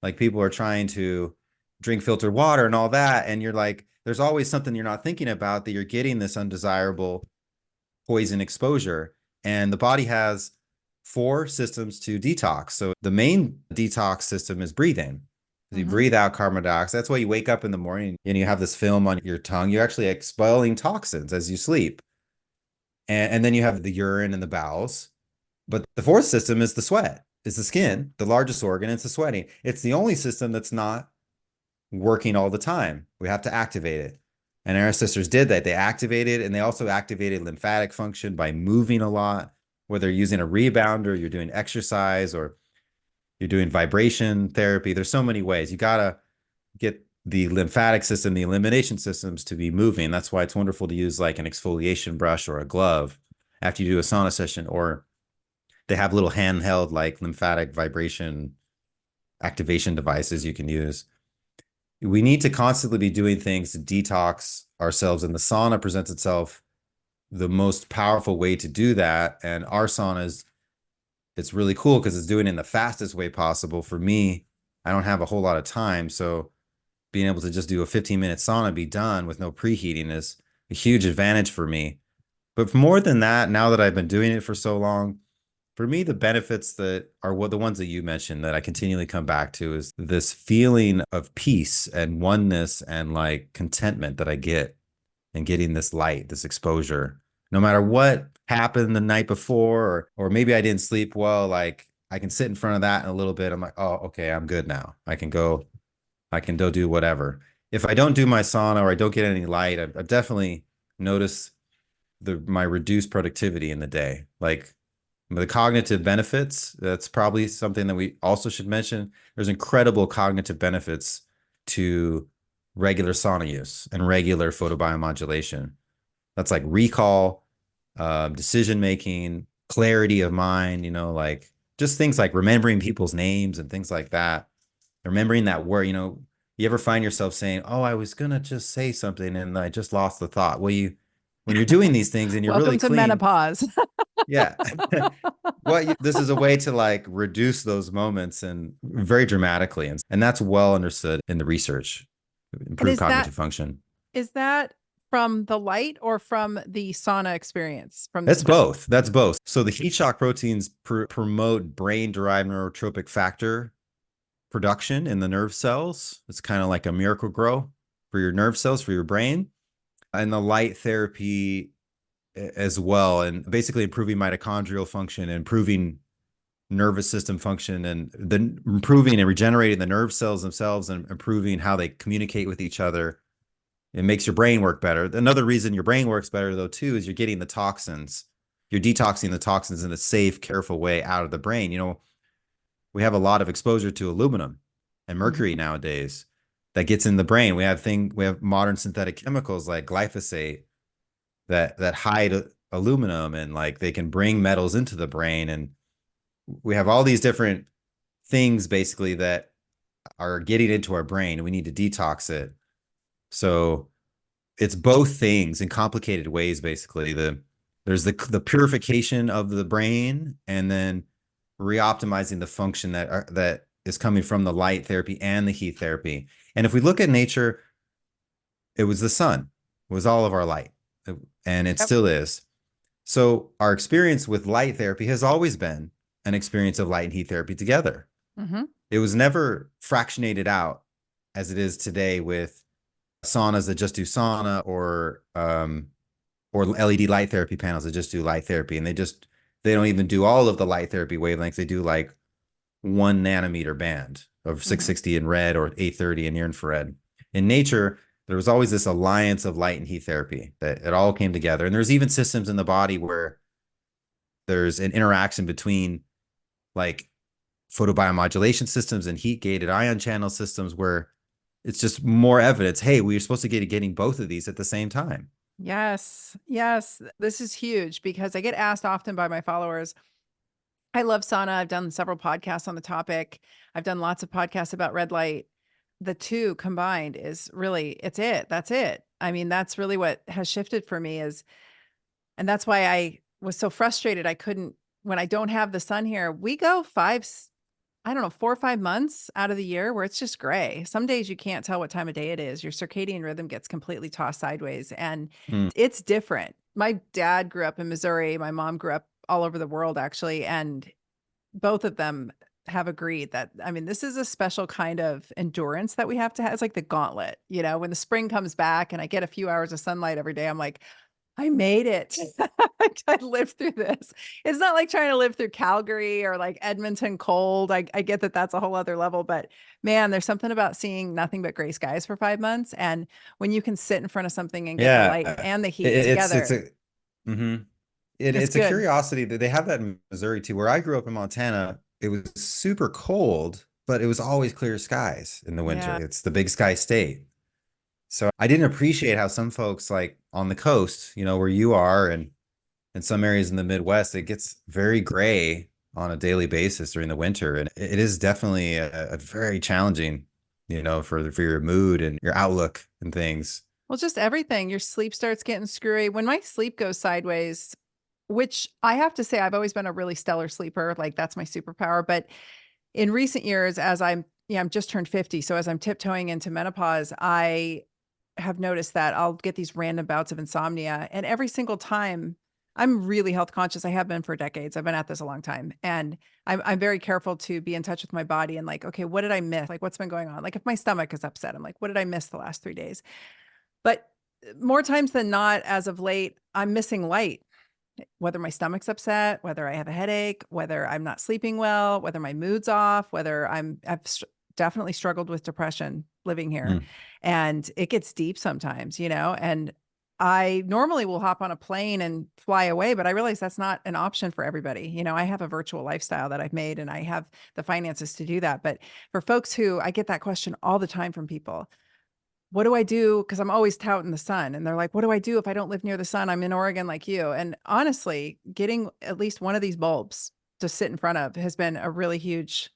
Like people are trying to drink filtered water and all that, and you're like, there's always something you're not thinking about, that you're getting this undesirable poison exposure. And the body has 4 systems to detox. So the main detox system is breathing. You breathe out carbon dioxide. That's why you wake up in the morning and you have this film on your tongue. You're actually expelling toxins as you sleep. And then you have the urine and the bowels. But the 4th system is the sweat. is the skin, the largest organ, it's the sweating. It's the only system that's not working all the time. We have to activate it. And our ancestors did that. They activated, and they also activated lymphatic function by moving a lot, whether you're using a rebounder, you're doing exercise, or you're doing vibration therapy. There's so many ways. You got to get the lymphatic system, the elimination systems to be moving. That's why it's wonderful to use like an exfoliation brush or a glove after you do a sauna session, or they have little handheld like lymphatic vibration activation devices you can use. We need to constantly be doing things to detox ourselves, and the sauna presents itself the most powerful way to do that. And our saunas, it's really cool because it's doing it in the fastest way possible. For me, I don't have a whole lot of time, so being able to just do a 15-minute sauna, be done with no preheating, is a huge advantage for me. But more than that, now that I've been doing it for so long, for me, the benefits that are what the ones that you mentioned that I continually come back to is this feeling of peace and oneness and like contentment that I get in getting this light, this exposure. No matter what happened the night before, or maybe I didn't sleep well, like I can sit in front of that in a little bit. I'm like, oh, okay, I'm good now. I can go do whatever. If I don't do my sauna or I don't get any light, I've definitely noticed my reduced productivity in the day. Like the cognitive benefits, that's probably something that we also should mention. There's incredible cognitive benefits to regular sauna use and regular photobiomodulation. That's like recall, decision making, clarity of mind, like just things like remembering people's names and things like that. Remembering that word, you ever find yourself saying, "Oh, I was gonna just say something and I just lost the thought." Well, when you're doing these things and you're really Welcome to clean, menopause. yeah. Well, this is a way to like reduce those moments and very dramatically, and that's well understood in the research. And Improve cognitive function. is that from the light or from the sauna experience? From the That's both. That's both. So the heat shock proteins promote brain-derived neurotropic factor production in the nerve cells. It's kind of like a miracle grow for your nerve cells, for your brain. And the light therapy as well, and basically improving mitochondrial function, improving nervous system function, and then improving and regenerating the nerve cells themselves and improving how they communicate with each other. It makes your brain work better. Another reason your brain works better, though, too, is you're getting the toxins. You're detoxing the toxins in a safe, careful way out of the brain. We have a lot of exposure to aluminum and mercury nowadays that gets in the brain. We have modern synthetic chemicals like glyphosate that hide aluminum, and like they can bring metals into the brain. And we have all these different things basically that are getting into our brain, and we need to detox it. So it's both things in complicated ways. Basically, there's the purification of the brain, and then reoptimizing the function that is coming from the light therapy and the heat therapy. And if we look at nature, it was the sun, was all of our light, and it still is. So our experience with light therapy has always been an experience of light and heat therapy together. It was never fractionated out as it is today with saunas that just do sauna, or LED light therapy panels that just do light therapy. And they don't even do all of the light therapy wavelengths. They do like 1 nanometer band of 660 in red or 830 in near infrared. In nature, there was always this alliance of light and heat therapy that it all came together. And there's even systems in the body where there's an interaction between like photobiomodulation systems and heat gated ion channel systems where it's just more evidence. Hey, we're supposed to get getting both of these at the same time. Yes. Yes. This is huge because I get asked often by my followers. I love sauna. I've done several podcasts on the topic. I've done lots of podcasts about red light. The two combined is really, it's it. That's it. I mean, that's really what has shifted for me and that's why I was so frustrated. I couldn't, when I don't have the sun here, we go I don't know, 4 or 5 months out of the year where it's just gray. Some days you can't tell what time of day it is. Your circadian rhythm gets completely tossed sideways and it's different. My dad grew up in Missouri. My mom grew up all over the world, actually. And both of them have agreed that, I mean, this is a special kind of endurance that we have to have. It's like the gauntlet, when the spring comes back and I get a few hours of sunlight every day, I'm like, I made it. I lived through this. It's not like trying to live through Calgary or like Edmonton cold. I get that that's a whole other level, but man, there's something about seeing nothing but gray skies for 5 months. And when you can sit in front of something and get the light Yeah. and the heat It's together, a mhm. it's It's a good. curiosity that they have that in Missouri too. Where I grew up in Montana, it was super cold, but it was always clear skies in the winter. Yeah. It's the big sky state. So I didn't appreciate how some folks like on the coast, where you are and in some areas in the Midwest, it gets very gray on a daily basis during the winter. And it is definitely a very challenging, for your mood and your outlook and things. Well, just everything. Your sleep starts getting screwy. When my sleep goes sideways, which I have to say, I've always been a really stellar sleeper. Like that's my superpower. But in recent years, as I'm just turned 50. So as I'm tiptoeing into menopause, I have noticed that I'll get these random bouts of insomnia. And every single time I'm really health conscious. I have been for decades. I've been at this a long time. And I'm very careful to be in touch with my body and like, okay, what did I miss? Like, what's been going on? Like, if my stomach is upset, I'm like, what did I miss the last 3 days? But more times than not, as of late, I'm missing light, whether my stomach's upset, whether I have a headache, whether I'm not sleeping well, whether my mood's off, whether definitely struggled with depression living here. Mm. And it gets deep sometimes, and I normally will hop on a plane and fly away, but I realize that's not an option for everybody. I have a virtual lifestyle that I've made and I have the finances to do that. But for folks who I get that question all the time from people, what do I do? Because I'm always touting the sun. And they're like, what do I do if I don't live near the sun? I'm in Oregon like you. And honestly, getting at least one of these bulbs to sit in front of has been a really huge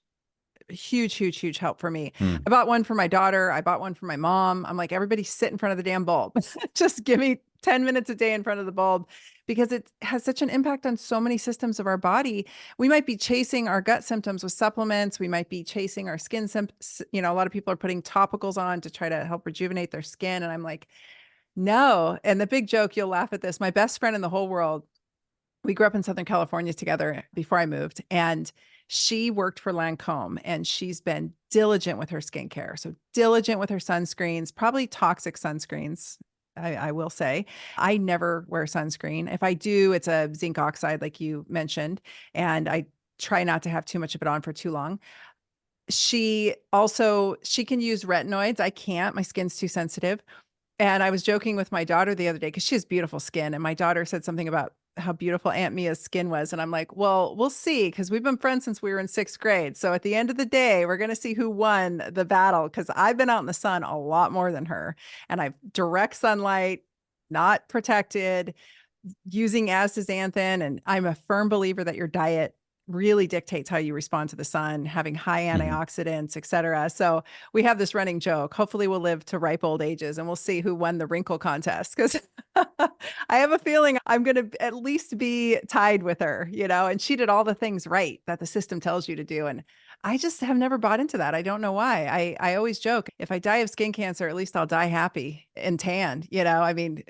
help for me. Mm. I bought one for my daughter. I bought one for my mom. I'm like, everybody sit in front of the damn bulb. Just give me 10 minutes a day in front of the bulb because it has such an impact on so many systems of our body. We might be chasing our gut symptoms with supplements. We might be chasing our skin symptoms. A lot of people are putting topicals on to try to help rejuvenate their skin. And I'm like, no. And the big joke, you'll laugh at this. My best friend in the whole world, we grew up in Southern California together before I moved. And she worked for Lancome and she's been diligent with her skincare. So diligent with her sunscreens, probably toxic sunscreens. I will say I never wear sunscreen. If I do, it's a zinc oxide, like you mentioned, and I try not to have too much of it on for too long. She can use retinoids. I can't. My skin's too sensitive. And I was joking with my daughter the other day because she has beautiful skin. And my daughter said something about how beautiful Aunt Mia's skin was. And I'm like, well, we'll see because we've been friends since we were in sixth grade. So at the end of the day, we're going to see who won the battle because I've been out in the sun a lot more than her. And I've direct sunlight, not protected, using astaxanthin. And I'm a firm believer that your diet really dictates how you respond to the sun, having high Mhm. antioxidants, et cetera. So we have this running joke. Hopefully we'll live to ripe old ages and we'll see who won the wrinkle contest. Because I have a feeling I'm going to at least be tied with her, and she did all the things right that the system tells you to do. And I just have never bought into that. I don't know why. I always joke, if I die of skin cancer, at least I'll die happy and tanned, I mean,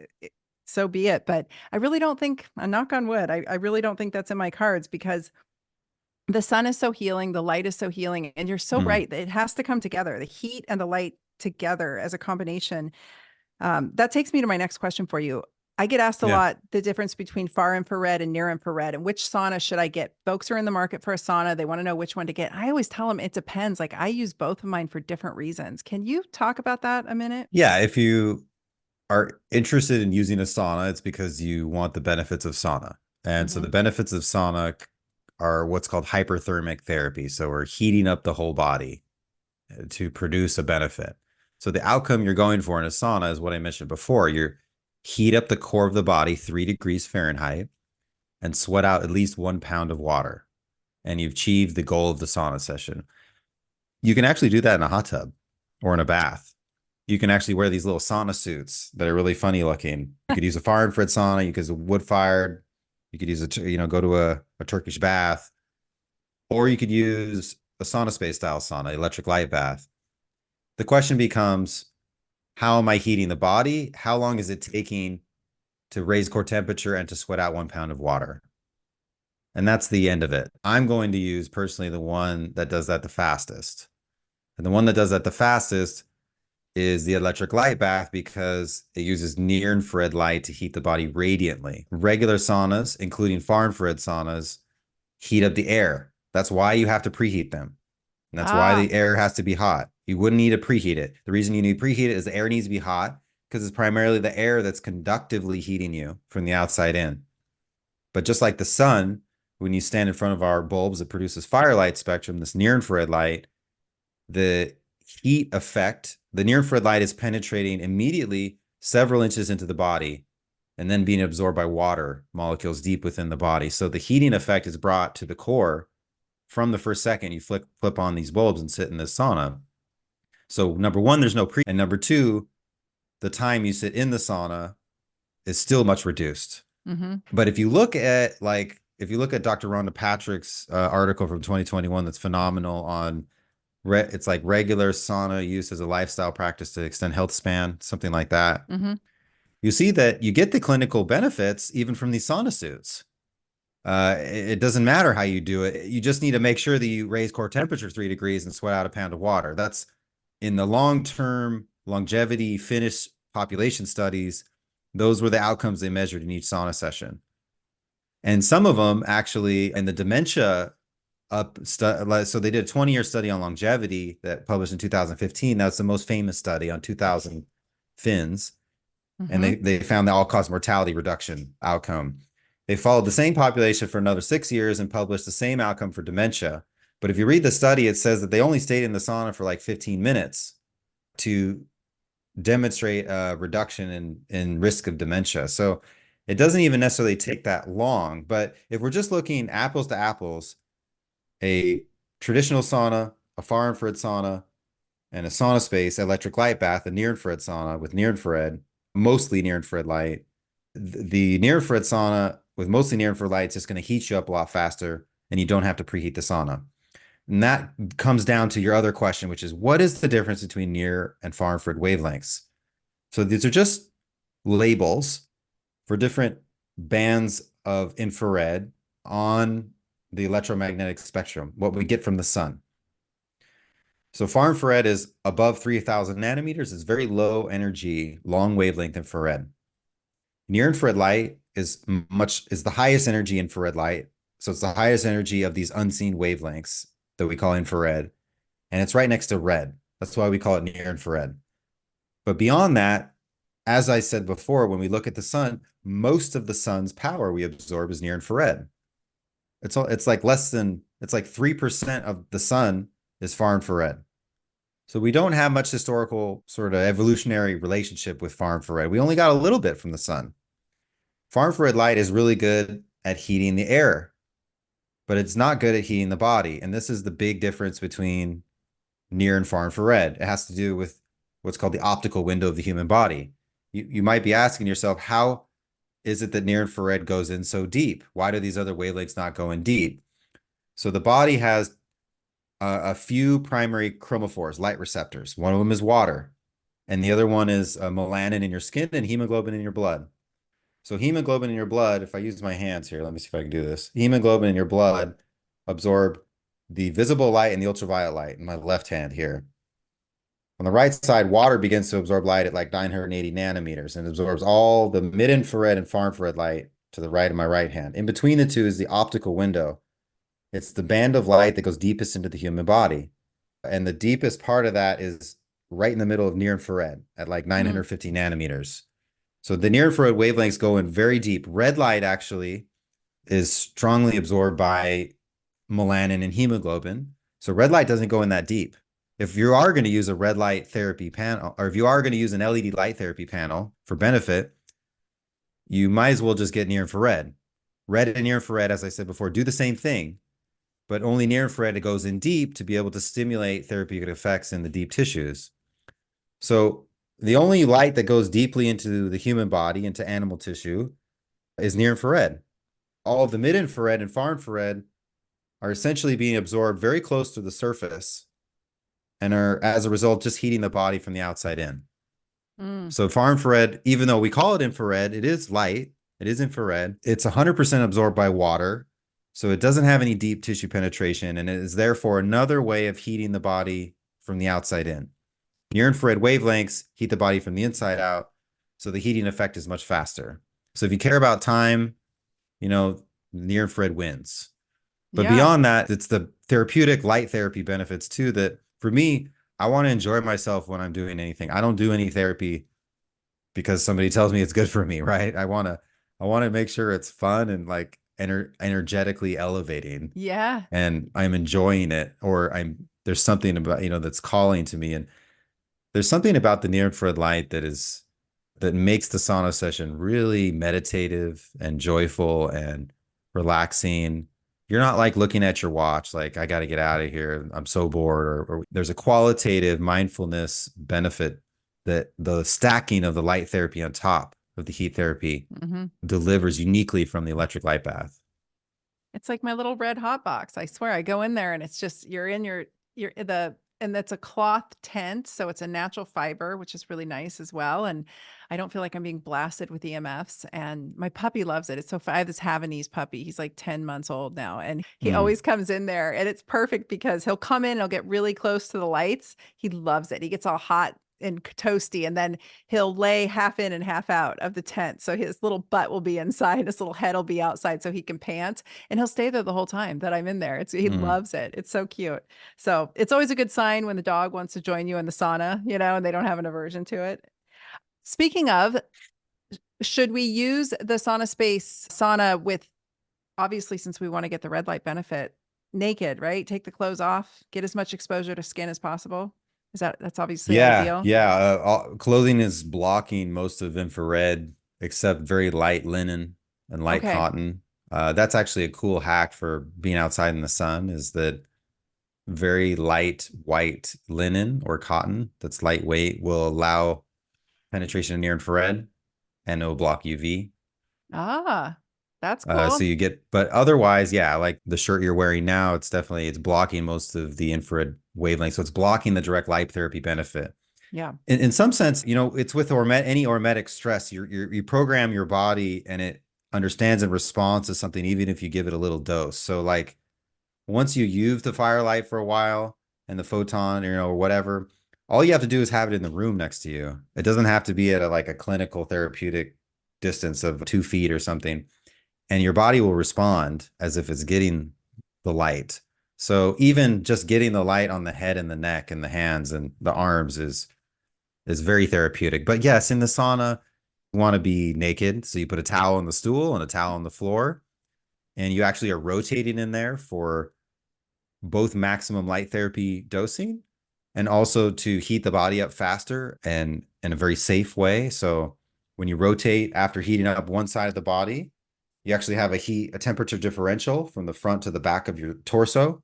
so be it. But I really don't think, a knock on wood, I really don't think that's in my cards because the sun is so healing, the light is so healing, and you're so Mm. right that it has to come together, the heat and the light together as a combination. That takes me to my next question for you. I get asked a Yeah. lot the difference between far infrared and near infrared and which sauna should I get? Folks are in the market for a sauna. They want to know which one to get. I always tell them it depends. Like I use both of mine for different reasons. Can you talk about that a minute? Yeah. If you are interested in using a sauna, it's because you want the benefits of sauna. And so Mm-hmm. the benefits of sauna are what's called hyperthermic therapy. So we're heating up the whole body to produce a benefit. So the outcome you're going for in a sauna is what I mentioned before. You heat up the core of the body 3 degrees Fahrenheit and sweat out at least 1 pound of water. And you've achieved the goal of the sauna session. You can actually do that in a hot tub or in a bath. You can actually wear these little sauna suits that are really funny looking. You could use a fire infrared sauna. You could use a wood fired. You could use go to a Turkish bath, or you could use a SaunaSpace style sauna, electric light bath. The question becomes, how am I heating the body? How long is it taking to raise core temperature and to sweat out 1 pound of water? And that's the end of it. I'm going to use personally the one that does that the fastest. And the one that does that the fastest is the electric light bath because it uses near infrared light to heat the body radiantly. Regular saunas, including far infrared saunas, heat up the air. That's why you have to preheat them. And that's why Ah, the air has to be hot. You wouldn't need to preheat it. The reason you need to preheat it is the air needs to be hot because it's primarily the air that's conductively heating you from the outside in. But just like the sun, when you stand in front of our bulbs, it produces firelight spectrum, this near infrared light. The heat effect, the near infrared light is penetrating immediately several inches into the body and then being absorbed by water molecules deep within the body. So the heating effect is brought to the core from the first second you flip on these bulbs and sit in this sauna. So number one, there's no pre, and number two, the time you sit in the sauna is still much reduced. mm-hmm. But if you look at Dr. Rhonda Patrick's article from 2021, that's phenomenal on it's like regular sauna use as a lifestyle practice to extend health span, something like that. Mm-hmm. You see that you get the clinical benefits even from these sauna suits. It doesn't matter how you do it. You just need to make sure that you raise core temperature 3 degrees and sweat out a pound of water. That's in the long-term longevity Finnish population studies. Those were the outcomes they measured in each sauna session. And some of them actually in the dementia so they did a 20-year study on longevity that published in 2015. That's the most famous study on 2000 Finns. And Mm-hmm. they found the all-cause mortality reduction outcome. They followed the same population for another 6 years and published the same outcome for dementia. But if you read the study, it says that they only stayed in the sauna for like 15 minutes to demonstrate a reduction in risk of dementia. So it doesn't even necessarily take that long. But if we're just looking apples to apples, a traditional sauna, a far infrared sauna, and a SaunaSpace electric light bath, a near infrared sauna with near infrared, mostly near infrared light. The near infrared sauna with mostly near infrared light is just going to heat you up a lot faster, and you don't have to preheat the sauna. And that comes down to your other question, which is what is the difference between near and far infrared wavelengths? So these are just labels for different bands of infrared on the electromagnetic spectrum, what we get from the sun. So far infrared is above 3,000 nanometers. It's very low energy, long wavelength infrared. Near infrared light is the highest energy infrared light. So it's the highest energy of these unseen wavelengths that we call infrared. And it's right next to red. That's why we call it near infrared. But beyond that, as I said before, when we look at the sun, most of the sun's power we absorb is near infrared. It's like 3% of the sun is far infrared. So we don't have much historical sort of evolutionary relationship with far infrared. We only got a little bit from the sun. Far infrared light is really good at heating the air, but it's not good at heating the body. And this is the big difference between near and far infrared. It has to do with what's called the optical window of the human body. You might be asking yourself, how is it that near infrared goes in so deep? Why do these other wavelengths not go in deep? So the body has a few primary chromophores, light receptors. One of them is water, and the other one is melanin in your skin and hemoglobin in your blood. So hemoglobin in your blood, if I use my hands here, let me see if I can do this. Hemoglobin in your blood absorb the visible light and the ultraviolet light in my left hand here. On the right side, water begins to absorb light at like 980 nanometers and absorbs all the mid-infrared and far-infrared light to the right of my right hand. In between the two is the optical window. It's the band of light that goes deepest into the human body. And the deepest part of that is right in the middle of near infrared at like 950 nanometers. So the near infrared wavelengths go in very deep. Red light actually is strongly absorbed by melanin and hemoglobin. So red light doesn't go in that deep. If you are going to use a red light therapy panel, or if you are going to use an LED light therapy panel for benefit, you might as well just get near infrared. Red and near infrared, as I said before, do the same thing, but only near infrared, it goes in deep to be able to stimulate therapeutic effects in the deep tissues. So the only light that goes deeply into the human body, into animal tissue, is near infrared. All of the mid infrared and far infrared are essentially being absorbed very close to the surface and are, as a result, just heating the body from the outside in. Mm. So far infrared, even though we call it infrared, it is light, it is infrared. It's 100% absorbed by water. So it doesn't have any deep tissue penetration, and it is therefore another way of heating the body from the outside in. Near infrared wavelengths heat the body from the inside out. So the heating effect is much faster. So if you care about time, you know, near infrared wins. But Yeah. beyond that, it's the therapeutic light therapy benefits too. That for me, I want to enjoy myself when I'm doing anything. I don't do any therapy because somebody tells me it's good for me, right? I want to make sure it's fun and like energetically elevating Yeah. and I'm enjoying it, or there's something about, that's calling to me. And there's something about the near infrared light that makes the sauna session really meditative and joyful and relaxing. You're not like looking at your watch, like, I got to get out of here. I'm so bored. Or there's a qualitative mindfulness benefit that the stacking of the light therapy on top of the heat therapy Hmm. delivers uniquely from the electric light bath. It's like my little red hot box. I swear, I go in there and it's just you're in you're in the and that's a cloth tent, so it's a natural fiber, which is really nice as well. And I don't feel like I'm being blasted with EMFs. And my puppy loves it. It's so fun. I have this Havanese puppy. He's like 10 months old now, and he Mm, always comes in there, and it's perfect because he'll come in, he'll get really close to the lights. He loves it. He gets all hot and toasty, and then he'll lay half in and half out of the tent. So his little butt will be inside, his little head will be outside so he can pant, and he'll stay there the whole time that I'm in there. He mm. loves it. It's so cute. So it's always a good sign when the dog wants to join you in the sauna, and they don't have an aversion to it. Speaking of, should we use the SaunaSpace sauna with, obviously, since we want to get the red light benefit, naked, right? Take the clothes off, get as much exposure to skin as possible. That's obviously Yeah, ideal? yeah. Clothing is blocking most of infrared, except very light linen and light Okay. cotton. That's actually a cool hack for being outside in the sun, is that very light white linen or cotton that's lightweight will allow penetration of near infrared and it will block UV. Ah, that's So cool. you get, but otherwise, yeah, like the shirt you're wearing now, it's blocking most of the infrared wavelength. So it's blocking the direct light therapy benefit. Yeah. In some sense, it's with any hormetic stress, you program your body and it understands and responds to something, even if you give it a little dose. So like once you use the firelight for a while and the photon, or whatever, all you have to do is have it in the room next to you. It doesn't have to be at like a clinical therapeutic distance of 2 feet or something. And your body will respond as if it's getting the light. So even just getting the light on the head and the neck and the hands and the arms is very therapeutic. But yes, in the sauna, you want to be naked. So you put a towel on the stool and a towel on the floor, and you actually are rotating in there for both maximum light therapy dosing and also to heat the body up faster and in a very safe way. So when you rotate after heating up one side of the body, you actually have a temperature differential from the front to the back of your torso.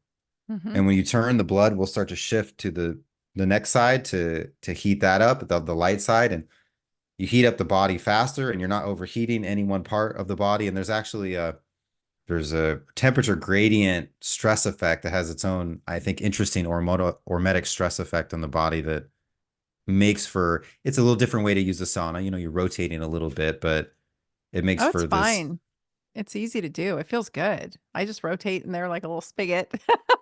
Hmm. And when you turn, the blood will start to shift to the next side to heat that up, the light side, and you heat up the body faster and you're not overheating any one part of the body. And there's a temperature gradient stress effect that has its own, I think, interesting hormetic stress effect on the body that makes for, it's a little different way to use the sauna. You're rotating a little bit, but it makes Oh, it's for this. fine. It's easy to do. It feels good. I just rotate in there like a little spigot.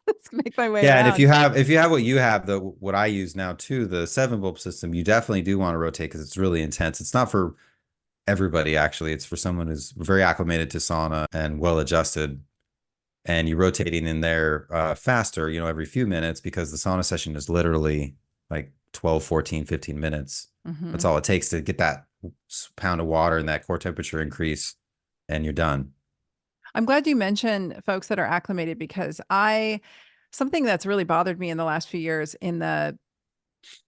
Just make my way Yeah, and if you around. have if you have what you have, the what I use now too, the 7 bulb system, you definitely do want to rotate because it's really intense. It's not for everybody, actually. It's for someone who's very acclimated to sauna and well adjusted. And you're rotating in there faster, every few minutes, because the sauna session is literally like 12, 14, 15 minutes. That's Hmm. all it takes to get that pound of water and that core temperature increase, and you're done. I'm glad you mentioned folks that are acclimated because something that's really bothered me in the last few years in the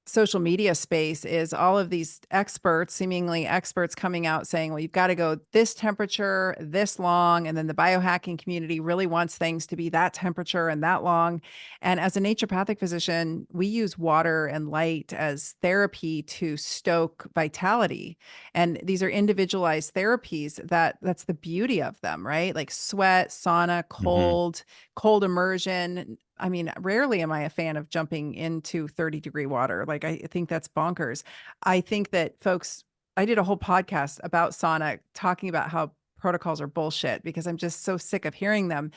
social media space is all of these experts, seemingly experts, coming out saying, well, you've got to go this temperature, this long. And then the biohacking community really wants things to be that temperature and that long. And as a naturopathic physician, we use water and light as therapy to stoke vitality. And these are individualized therapies that's the beauty of them, right? Like sweat, sauna, Hmm. cold immersion. I mean, rarely am I a fan of jumping into 30-degree water. Like, I think that's bonkers. I think that I did a whole podcast about sauna talking about how protocols are bullshit because I'm just so sick of hearing them.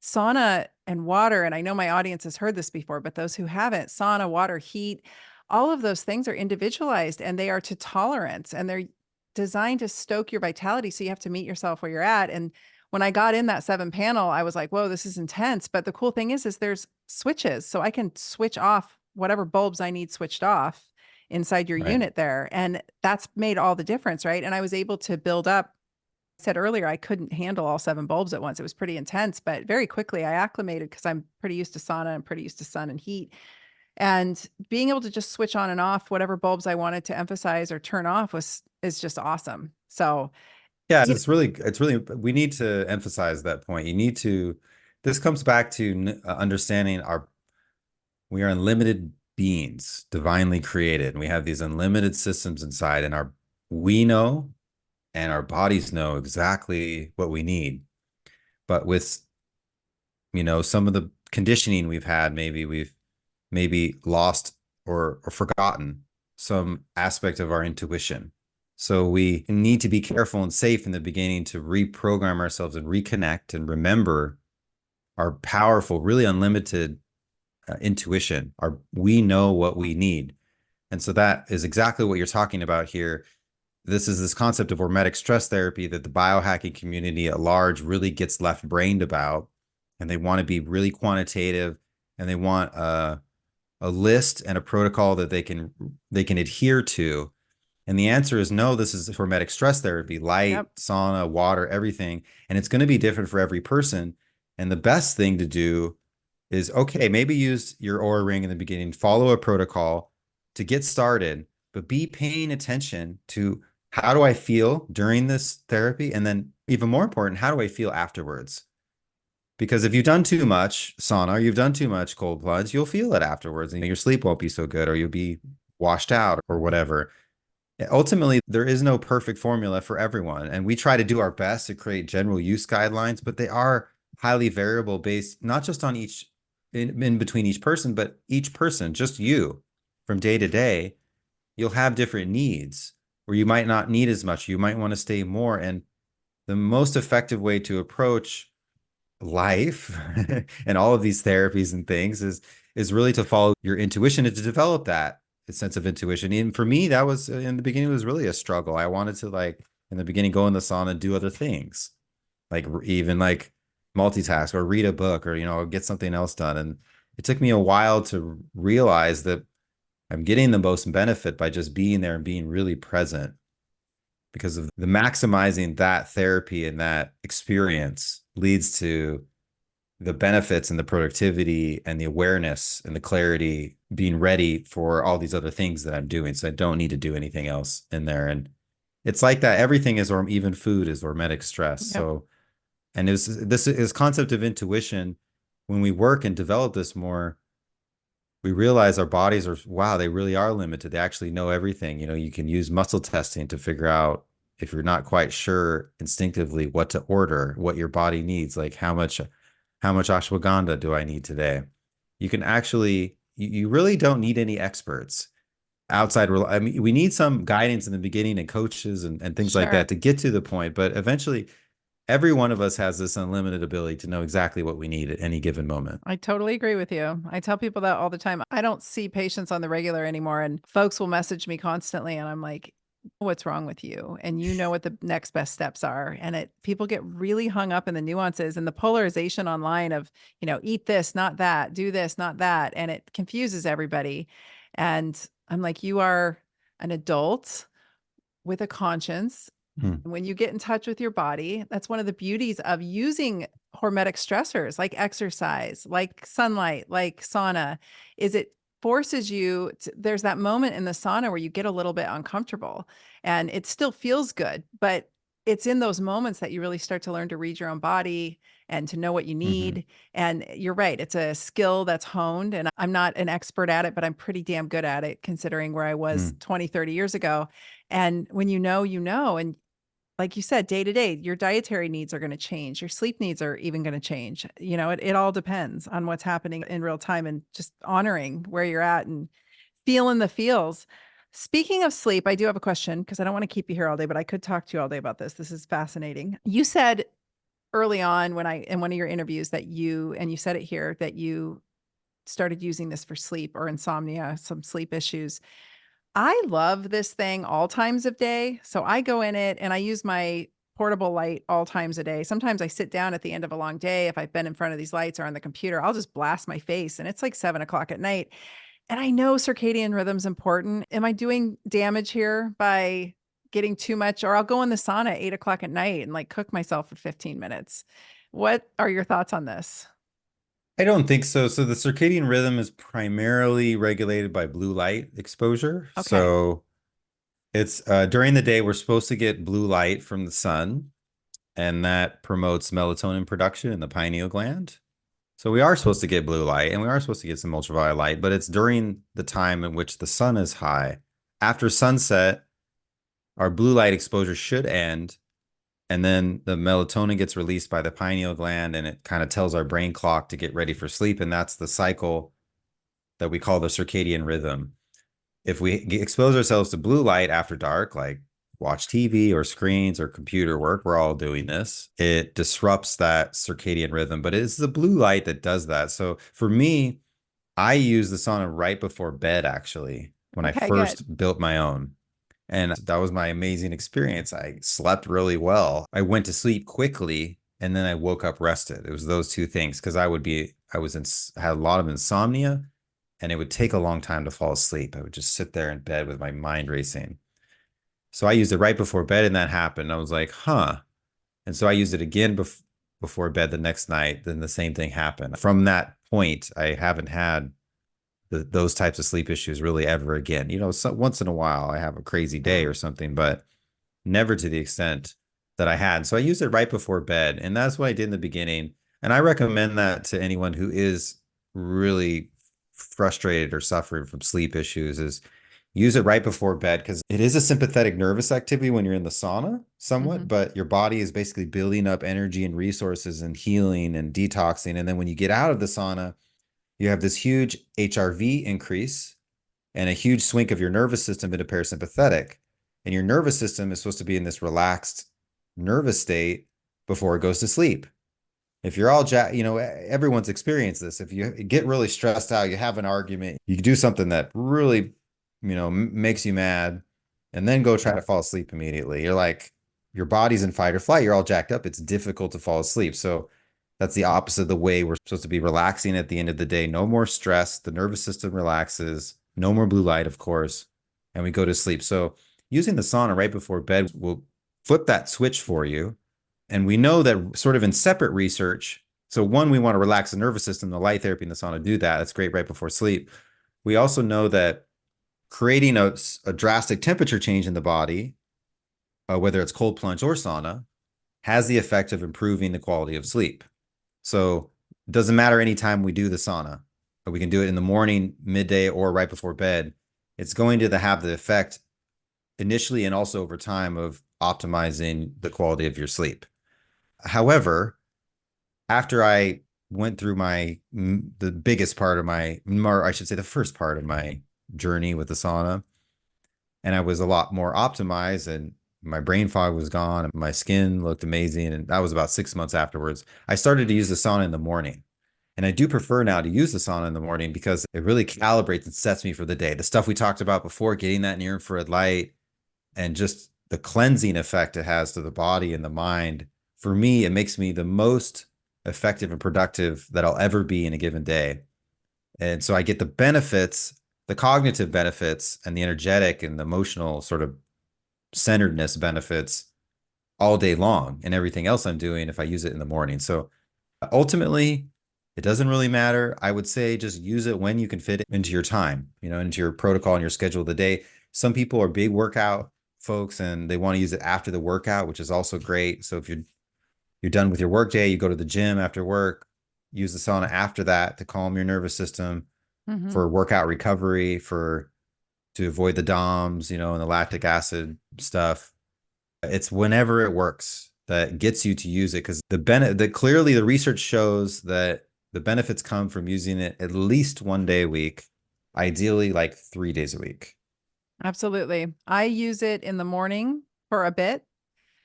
Sauna and water, and I know my audience has heard this before, but those who haven't, sauna, water, heat, all of those things are individualized and they are to tolerance and they're designed to stoke your vitality. So you have to meet yourself where you're at. And when I got in that 7 panel, I was like, whoa, this is intense. But the cool thing is there's switches. So I can switch off whatever bulbs I need switched off inside your Right. unit there. And that's made all the difference, right? And I was able to build up. I said earlier, I couldn't handle all 7 bulbs at once. It was pretty intense, but very quickly I acclimated because I'm pretty used to sauna and pretty used to sun and heat. And being able to just switch on and off whatever bulbs I wanted to emphasize or turn off is just awesome. So, Yeah, you it's really, we need to emphasize that point. This comes back to understanding we are unlimited beings, divinely created, and we have these unlimited systems inside, and we know and our bodies know exactly what we need. But with, some of the conditioning we've had, maybe we've lost or forgotten some aspect of our intuition. So we need to be careful and safe in the beginning to reprogram ourselves and reconnect and remember our powerful, really unlimited intuition. We know what we need. And so that is exactly what you're talking about here. This is this concept of hormetic stress therapy that the biohacking community at large really gets left brained about. And they want to be really quantitative, and they want a list and a protocol that they can adhere to. And the answer is no. This is hormetic stress therapy, light, yep, sauna, water, everything. And it's going to be different for every person. And the best thing to do is, okay, maybe use your Aura ring in the beginning, follow a protocol to get started, but be paying attention to how do I feel during this therapy? And then even more important, how do I feel afterwards? Because if you've done too much sauna, or you've done too much cold plunge, you'll feel it afterwards, and your sleep won't be so good, or you'll be washed out or whatever. Ultimately, there is no perfect formula for everyone. And we try to do our best to create general use guidelines, but they are highly variable based not just on in between each person, but each person, just you from day to day. You'll have different needs, or you might not need as much. You might want to stay more. And the most effective way to approach life and all of these therapies and things is really to follow your intuition and to develop that sense of intuition. And for me, that was in the beginning, it was really a struggle. I wanted to, like, in the beginning, go in the sauna and do other things, like even like multitask or read a book or, get something else done. And it took me a while to realize that I'm getting the most benefit by just being there and being really present, because of the maximizing that therapy and that experience leads to the benefits and the productivity and the awareness and the clarity, being ready for all these other things that I'm doing. So I don't need to do anything else in there. And it's like that. Everything is, or even food is hormetic stress. yep. So, and this is concept of intuition. When we work and develop this more, we realize our bodies are, wow, they really are limited. They actually know everything. You can use muscle testing to figure out, if you're not quite sure instinctively what to order, what your body needs, like how much ashwagandha do I need today? You can actually, you really don't need any experts outside. I mean, we need some guidance in the beginning and coaches and things like Sure. that to get to the point. But eventually, every one of us has this unlimited ability to know exactly what we need at any given moment. I totally agree with you. I tell people that all the time. I don't see patients on the regular anymore, and folks will message me constantly, and I'm like, what's wrong with you? And you know what the next best steps are. And people get really hung up in the nuances and the polarization online of, eat this, not that, do this, not that. And it confuses everybody. And I'm like, you are an adult with a conscience. Hmm. When you get in touch with your body, that's one of the beauties of using hormetic stressors like exercise, like sunlight, like sauna, is it forces you to, there's that moment in the sauna where you get a little bit uncomfortable and it still feels good, but it's in those moments that you really start to learn to read your own body and to know what you Mm-hmm. need. And you're right, it's a skill that's honed, and I'm not an expert at it, but I'm pretty damn good at it considering where I was Mm. 20, 30 years ago. And when you know, and like you said, day to day, your dietary needs are going to change. Your sleep needs are even going to change. It all depends on what's happening in real time and just honoring where you're at and feeling the feels. Speaking of sleep, I do have a question because I don't want to keep you here all day, but I could talk to you all day about this. This is fascinating. You said early on in one of your interviews that you said it here, that you started using this for sleep or insomnia, some sleep issues. I love this thing all times of day. So I go in it and I use my portable light all times a day. Sometimes I sit down at the end of a long day. If I've been in front of these lights or on the computer, I'll just blast my face and it's like 7 o'clock at night. And I know circadian rhythm's important. Am I doing damage here by getting too much? Or I'll go in the sauna at 8 o'clock at night and like cook myself for 15 minutes. What are your thoughts on this? I don't think so. So the circadian rhythm is primarily regulated by blue light exposure. Okay. So it's during the day, we're supposed to get blue light from the sun, and that promotes melatonin production in the pineal gland. So we are supposed to get blue light and we are supposed to get some ultraviolet light, but it's during the time in which the sun is high. After sunset, our blue light exposure should end, and then the melatonin gets released by the pineal gland and it kind of tells our brain clock to get ready for sleep. And that's the cycle that we call the circadian rhythm. If we expose ourselves to blue light after dark, like watch TV or screens or computer work, we're all doing this. It disrupts that circadian rhythm, but it's the blue light that does that. So for me, I use the sauna right before bed, actually, when I Okay, good. first built my own. And that was my amazing experience. I slept really well. I went to sleep quickly and then I woke up rested. It was those two things because had a lot of insomnia and it would take a long time to fall asleep. I would just sit there in bed with my mind racing. So I used it right before bed and that happened. I was like, huh. And so I used it again before bed the next night. Then the same thing happened. From that point, I haven't had those types of sleep issues really ever again. Once in a while I have a crazy day or something, but never to the extent that I had. So I used it right before bed, and that's what I did in the beginning. And I recommend that to anyone who is really frustrated or suffering from sleep issues is use it right before bed because it is a sympathetic nervous activity when you're in the sauna somewhat, Mhm. but your body is basically building up energy and resources and healing and detoxing. And then when you get out of the sauna, you have this huge HRV increase and a huge swing of your nervous system into parasympathetic. And your nervous system is supposed to be in this relaxed nervous state before it goes to sleep. If you're all everyone's experienced this. If you get really stressed out, you have an argument, you do something that really, makes you mad, and then go try to fall asleep immediately. You're like, your body's in fight or flight. You're all jacked up. It's difficult to fall asleep. So that's the opposite of the way we're supposed to be relaxing at the end of the day. No more stress. The nervous system relaxes. No more blue light, of course, and we go to sleep. So using the sauna right before bed will flip that switch for you. And we know that sort of in separate research. So one, we want to relax the nervous system. The light therapy and the sauna do that. That's great right before sleep. We also know that creating a drastic temperature change in the body, whether it's cold plunge or sauna, has the effect of improving the quality of sleep. So it doesn't matter any time we do the sauna, but we can do it in the morning, midday, or right before bed. It's going to have the effect initially and also over time of optimizing the quality of your sleep. However, after I went through the biggest part of or I should say the first part of my journey with the sauna, and I was a lot more optimized and my brain fog was gone and my skin looked amazing. And that was about 6 months afterwards. I started to use the sauna in the morning. And I do prefer now to use the sauna in the morning because it really calibrates and sets me for the day. The stuff we talked about before, getting that near infrared light and just the cleansing effect it has to the body and the mind. For me, it makes me the most effective and productive that I'll ever be in a given day. And so I get the benefits, the cognitive benefits, and the energetic and the emotional sort of centeredness benefits all day long and everything else I'm doing if I use it in the morning. So ultimately, it doesn't really matter. I would say just use it when you can fit it into your time, into your protocol and your schedule of the day. Some people are big workout folks and they want to use it after the workout, which is also great. So if you're done with your work day, you go to the gym after work, use the sauna after that to calm your nervous system Mhm. for workout recovery, to avoid the DOMS, and the lactic acid stuff. It's whenever it works that gets you to use it because clearly the research shows that the benefits come from using it at least one day a week, ideally like 3 days a week. Absolutely. I use it in the morning for a bit.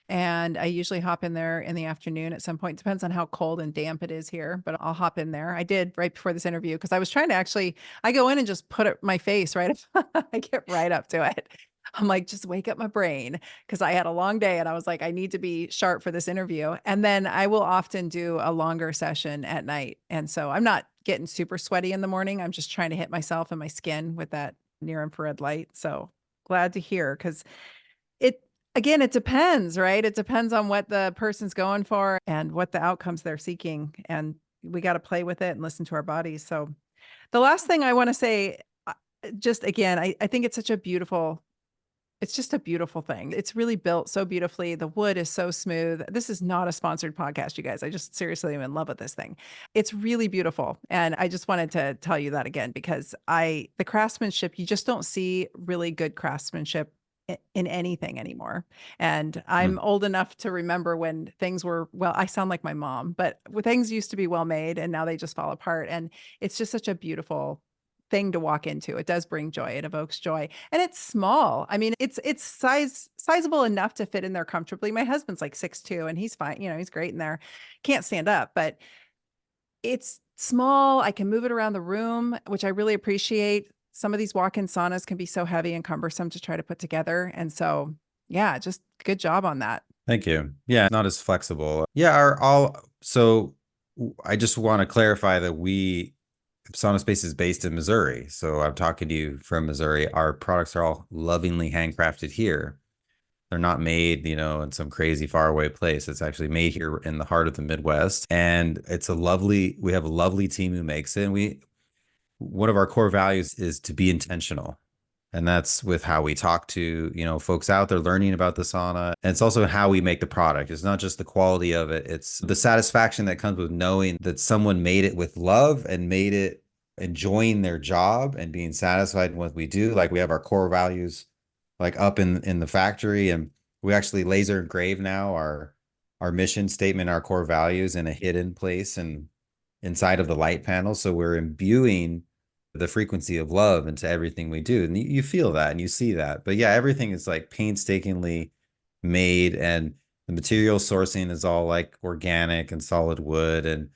And I usually hop in there in the afternoon at some point. Depends on how cold and damp it is here, but I'll hop in there. I did right before this interview because I was trying to actually, I go in and just put it, my face right up. I get right up to it. I'm like, just wake up my brain because I had a long day and I was like, I need to be sharp for this interview. And then I will often do a longer session at night. And so I'm not getting super sweaty in the morning. I'm just trying to hit myself and my skin with that near infrared light. So glad to hear because it, again, it depends, right? It depends on what the person's going for and what the outcomes they're seeking. And we got to play with it and listen to our bodies. So the last thing I want to say, just again, I think it's such a beautiful, it's just a beautiful thing. It's really built so beautifully. The wood is so smooth. This is not a sponsored podcast, you guys. I just seriously am in love with this thing. It's really beautiful. And I just wanted to tell you that again, because the craftsmanship, you just don't see really good craftsmanship in anything anymore. And I'm Mm. old enough to remember when things were, well, I sound like my mom, but when things used to be well made and now they just fall apart. And it's just such a beautiful thing to walk into. It does bring joy. It evokes joy. And it's small. I mean, it's sizable enough to fit in there comfortably. My husband's like 6'2" and he's fine. You know, he's great in there. Can't stand up, but it's small. I can move it around the room, which I really appreciate. Some of these walk-in saunas can be so heavy and cumbersome to try to put together. And so, yeah, just good job on that. Thank you. Yeah, not as flexible. Yeah, our all so I just want to clarify that SaunaSpace is based in Missouri. So I'm talking to you from Missouri. Our products are all lovingly handcrafted here. They're not made, in some crazy faraway place. It's actually made here in the heart of the Midwest. And we have a lovely team who makes it. And one of our core values is to be intentional. And that's with how we talk to, folks out there learning about the sauna. And it's also how we make the product. It's not just the quality of it. It's the satisfaction that comes with knowing that someone made it with love and made it enjoying their job and being satisfied in what we do. Like we have our core values like up in the factory, and we actually laser engrave now our mission statement, our core values in a hidden place and inside of the light panel. So we're imbuing the frequency of love into everything we do. And you feel that and you see that. But yeah, everything is like painstakingly made, and the material sourcing is all like organic and solid wood. And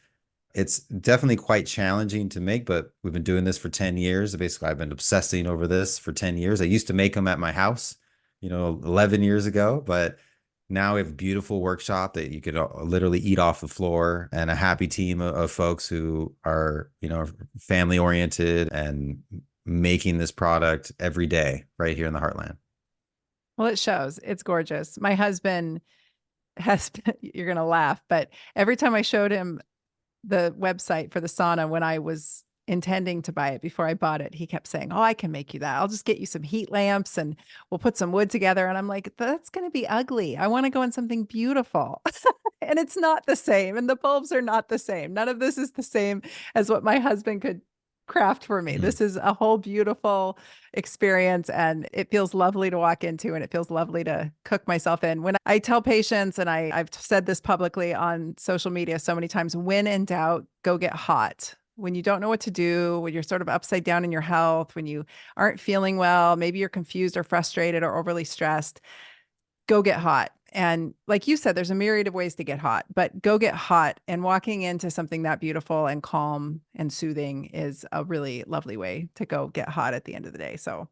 it's definitely quite challenging to make, but we've been doing this for 10 years. Basically, I've been obsessing over this for 10 years. I used to make them at my house, 11 years ago, but now we have a beautiful workshop that you could literally eat off the floor, and a happy team of folks who are, family oriented and making this product every day right here in the heartland. Well, it shows. It's gorgeous. My husband you're going to laugh, but every time I showed him the website for the sauna when I was intending to buy it before I bought it, he kept saying, "Oh, I can make you that. I'll just get you some heat lamps and we'll put some wood together." And I'm like, that's going to be ugly. I want to go in something beautiful. And it's not the same. And the bulbs are not the same. None of this is the same as what my husband could craft for me. Mm. This is a whole beautiful experience, and it feels lovely to walk into, and it feels lovely to cook myself in. When I tell patients, and I've said this publicly on social media so many times, when in doubt, go get hot. When you don't know what to do, when you're sort of upside down in your health, when you aren't feeling well, maybe you're confused or frustrated or overly stressed, go get hot. And like you said, there's a myriad of ways to get hot, but go get hot. And walking into something that beautiful and calm and soothing is a really lovely way to go get hot at the end of the day. So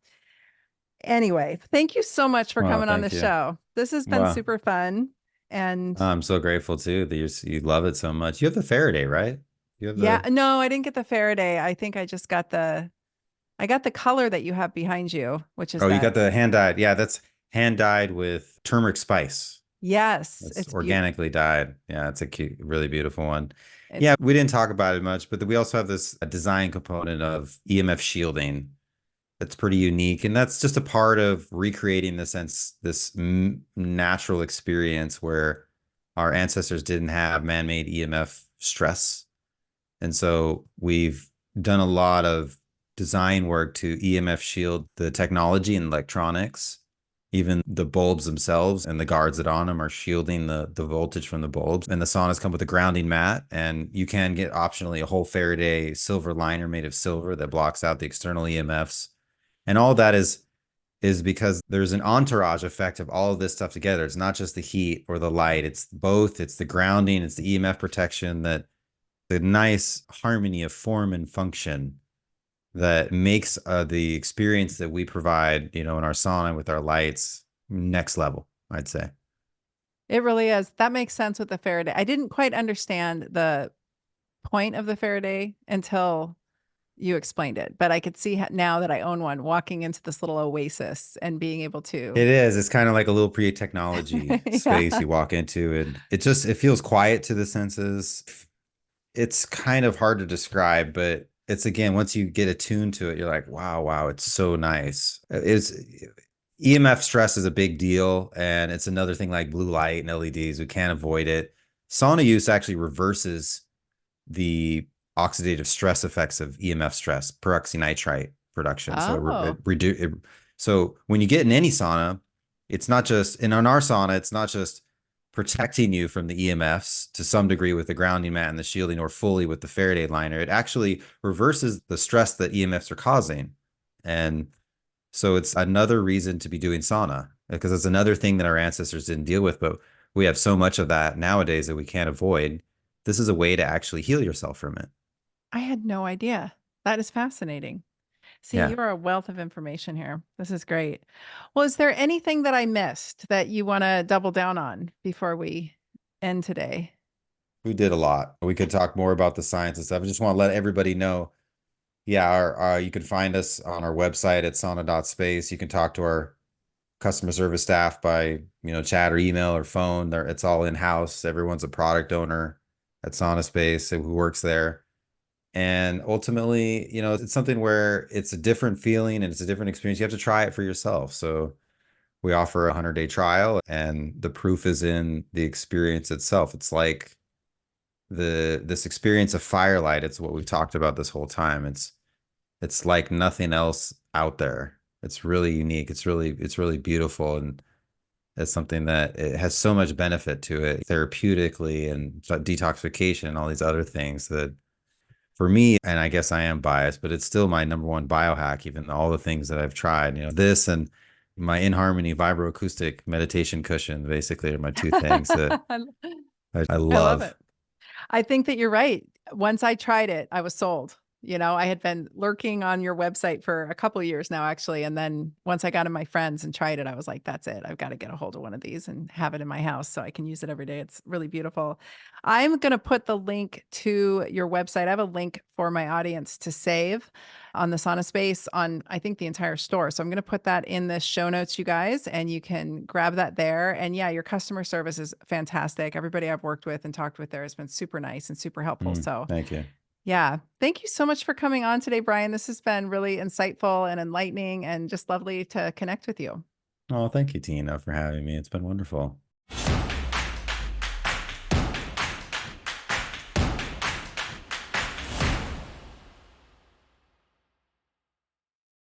anyway, thank you so much for Well, coming on the thank you. show. This has been Wow. super fun. And I'm so grateful too that you love it so much. You have the Faraday, right? You have yeah, the no, I didn't get the Faraday. I think I just got I got the color that you have behind you, which is Oh, you that. got the hand dyed. Yeah, that's hand dyed with turmeric spice. Yes, It's it's beautiful. organically dyed. Yeah, it's a cute, really beautiful one. It's Yeah, we didn't talk about it much, but we also have this design component of EMF shielding that's pretty unique, and that's just a part of recreating this natural experience where our ancestors didn't have man-made EMF stress. And so we've done a lot of design work to EMF shield the technology and electronics. Even the bulbs themselves and the guards that are on them are shielding the voltage from the bulbs. And the saunas come with a grounding mat, and you can get optionally a whole Faraday silver liner made of silver that blocks out the external EMFs. And all that is is because there's an entourage effect of all of this stuff together. It's not just the heat or the light, it's both. It's the grounding, it's the EMF protection, that the nice harmony of form and function that makes the experience that we provide, in our sauna with our lights next level, I'd say. It really is. That makes sense with the Faraday. I didn't quite understand the point of the Faraday until you explained it, but I could see now that I own one, walking into this little oasis and being able to. It is. It's kind of like a little pre-technology Yeah. space you walk into, and it feels quiet to the senses. It's kind of hard to describe, but it's, again, once you get attuned to it, you're like, wow, wow, it's so nice. It's EMF stress is a big deal, and it's another thing like blue light and LEDs. We can't avoid it. Sauna use actually reverses the oxidative stress effects of EMF stress, peroxynitrite production. Oh, So when you get in any sauna, it's not just in our sauna, it's not just protecting you from the EMFs to some degree with the grounding mat and the shielding, or fully with the Faraday liner. It actually reverses the stress that EMFs are causing. And so it's another reason to be doing sauna, because it's another thing that our ancestors didn't deal with, but we have so much of that nowadays that we can't avoid. This is a way to actually heal yourself from it. I had no idea. That is fascinating. See, Yeah, you're a wealth of information here. This is great. Well, is there anything that I missed that you want to double down on before we end today? we did a lot. We could talk more about the science and stuff. I just want to let everybody know. Yeah, you can find us on our website at sauna.space. You can talk to our customer service staff by, chat or email or phone. It's all in-house. Everyone's a product owner at SaunaSpace who works there. And ultimately, it's something where it's a different feeling and it's a different experience. You have to try it for yourself. So we offer a 100-day trial, and the proof is in the experience itself. It's like this experience of firelight. It's what we've talked about this whole time. It's like nothing else out there. It's really unique. It's really beautiful, and it's something that it has so much benefit to it therapeutically and detoxification and all these other things that, for me, and I guess I am biased, but it's still my number one biohack, even all the things that I've tried, this and my In Harmony vibroacoustic meditation cushion, basically, are my two things that I I love love. it. I think that you're right. Once I tried it, I was sold. I had been lurking on your website for a couple of years now, actually. And then once I got in my friends and tried it, I was like, that's it. I've got to get a hold of one of these and have it in my house so I can use it every day. It's really beautiful. I'm going to put the link to your website. I have a link for my audience to save on the SaunaSpace on, I think, the entire store. So I'm going to put that in the show notes, you guys, and you can grab that there. And yeah, your customer service is fantastic. Everybody I've worked with and talked with there has been super nice and super helpful. So Thank you. yeah, thank you so much for coming on today, Brian. This has been really insightful and enlightening and just lovely to connect with you. Oh, thank you, Tina, for having me. It's been wonderful.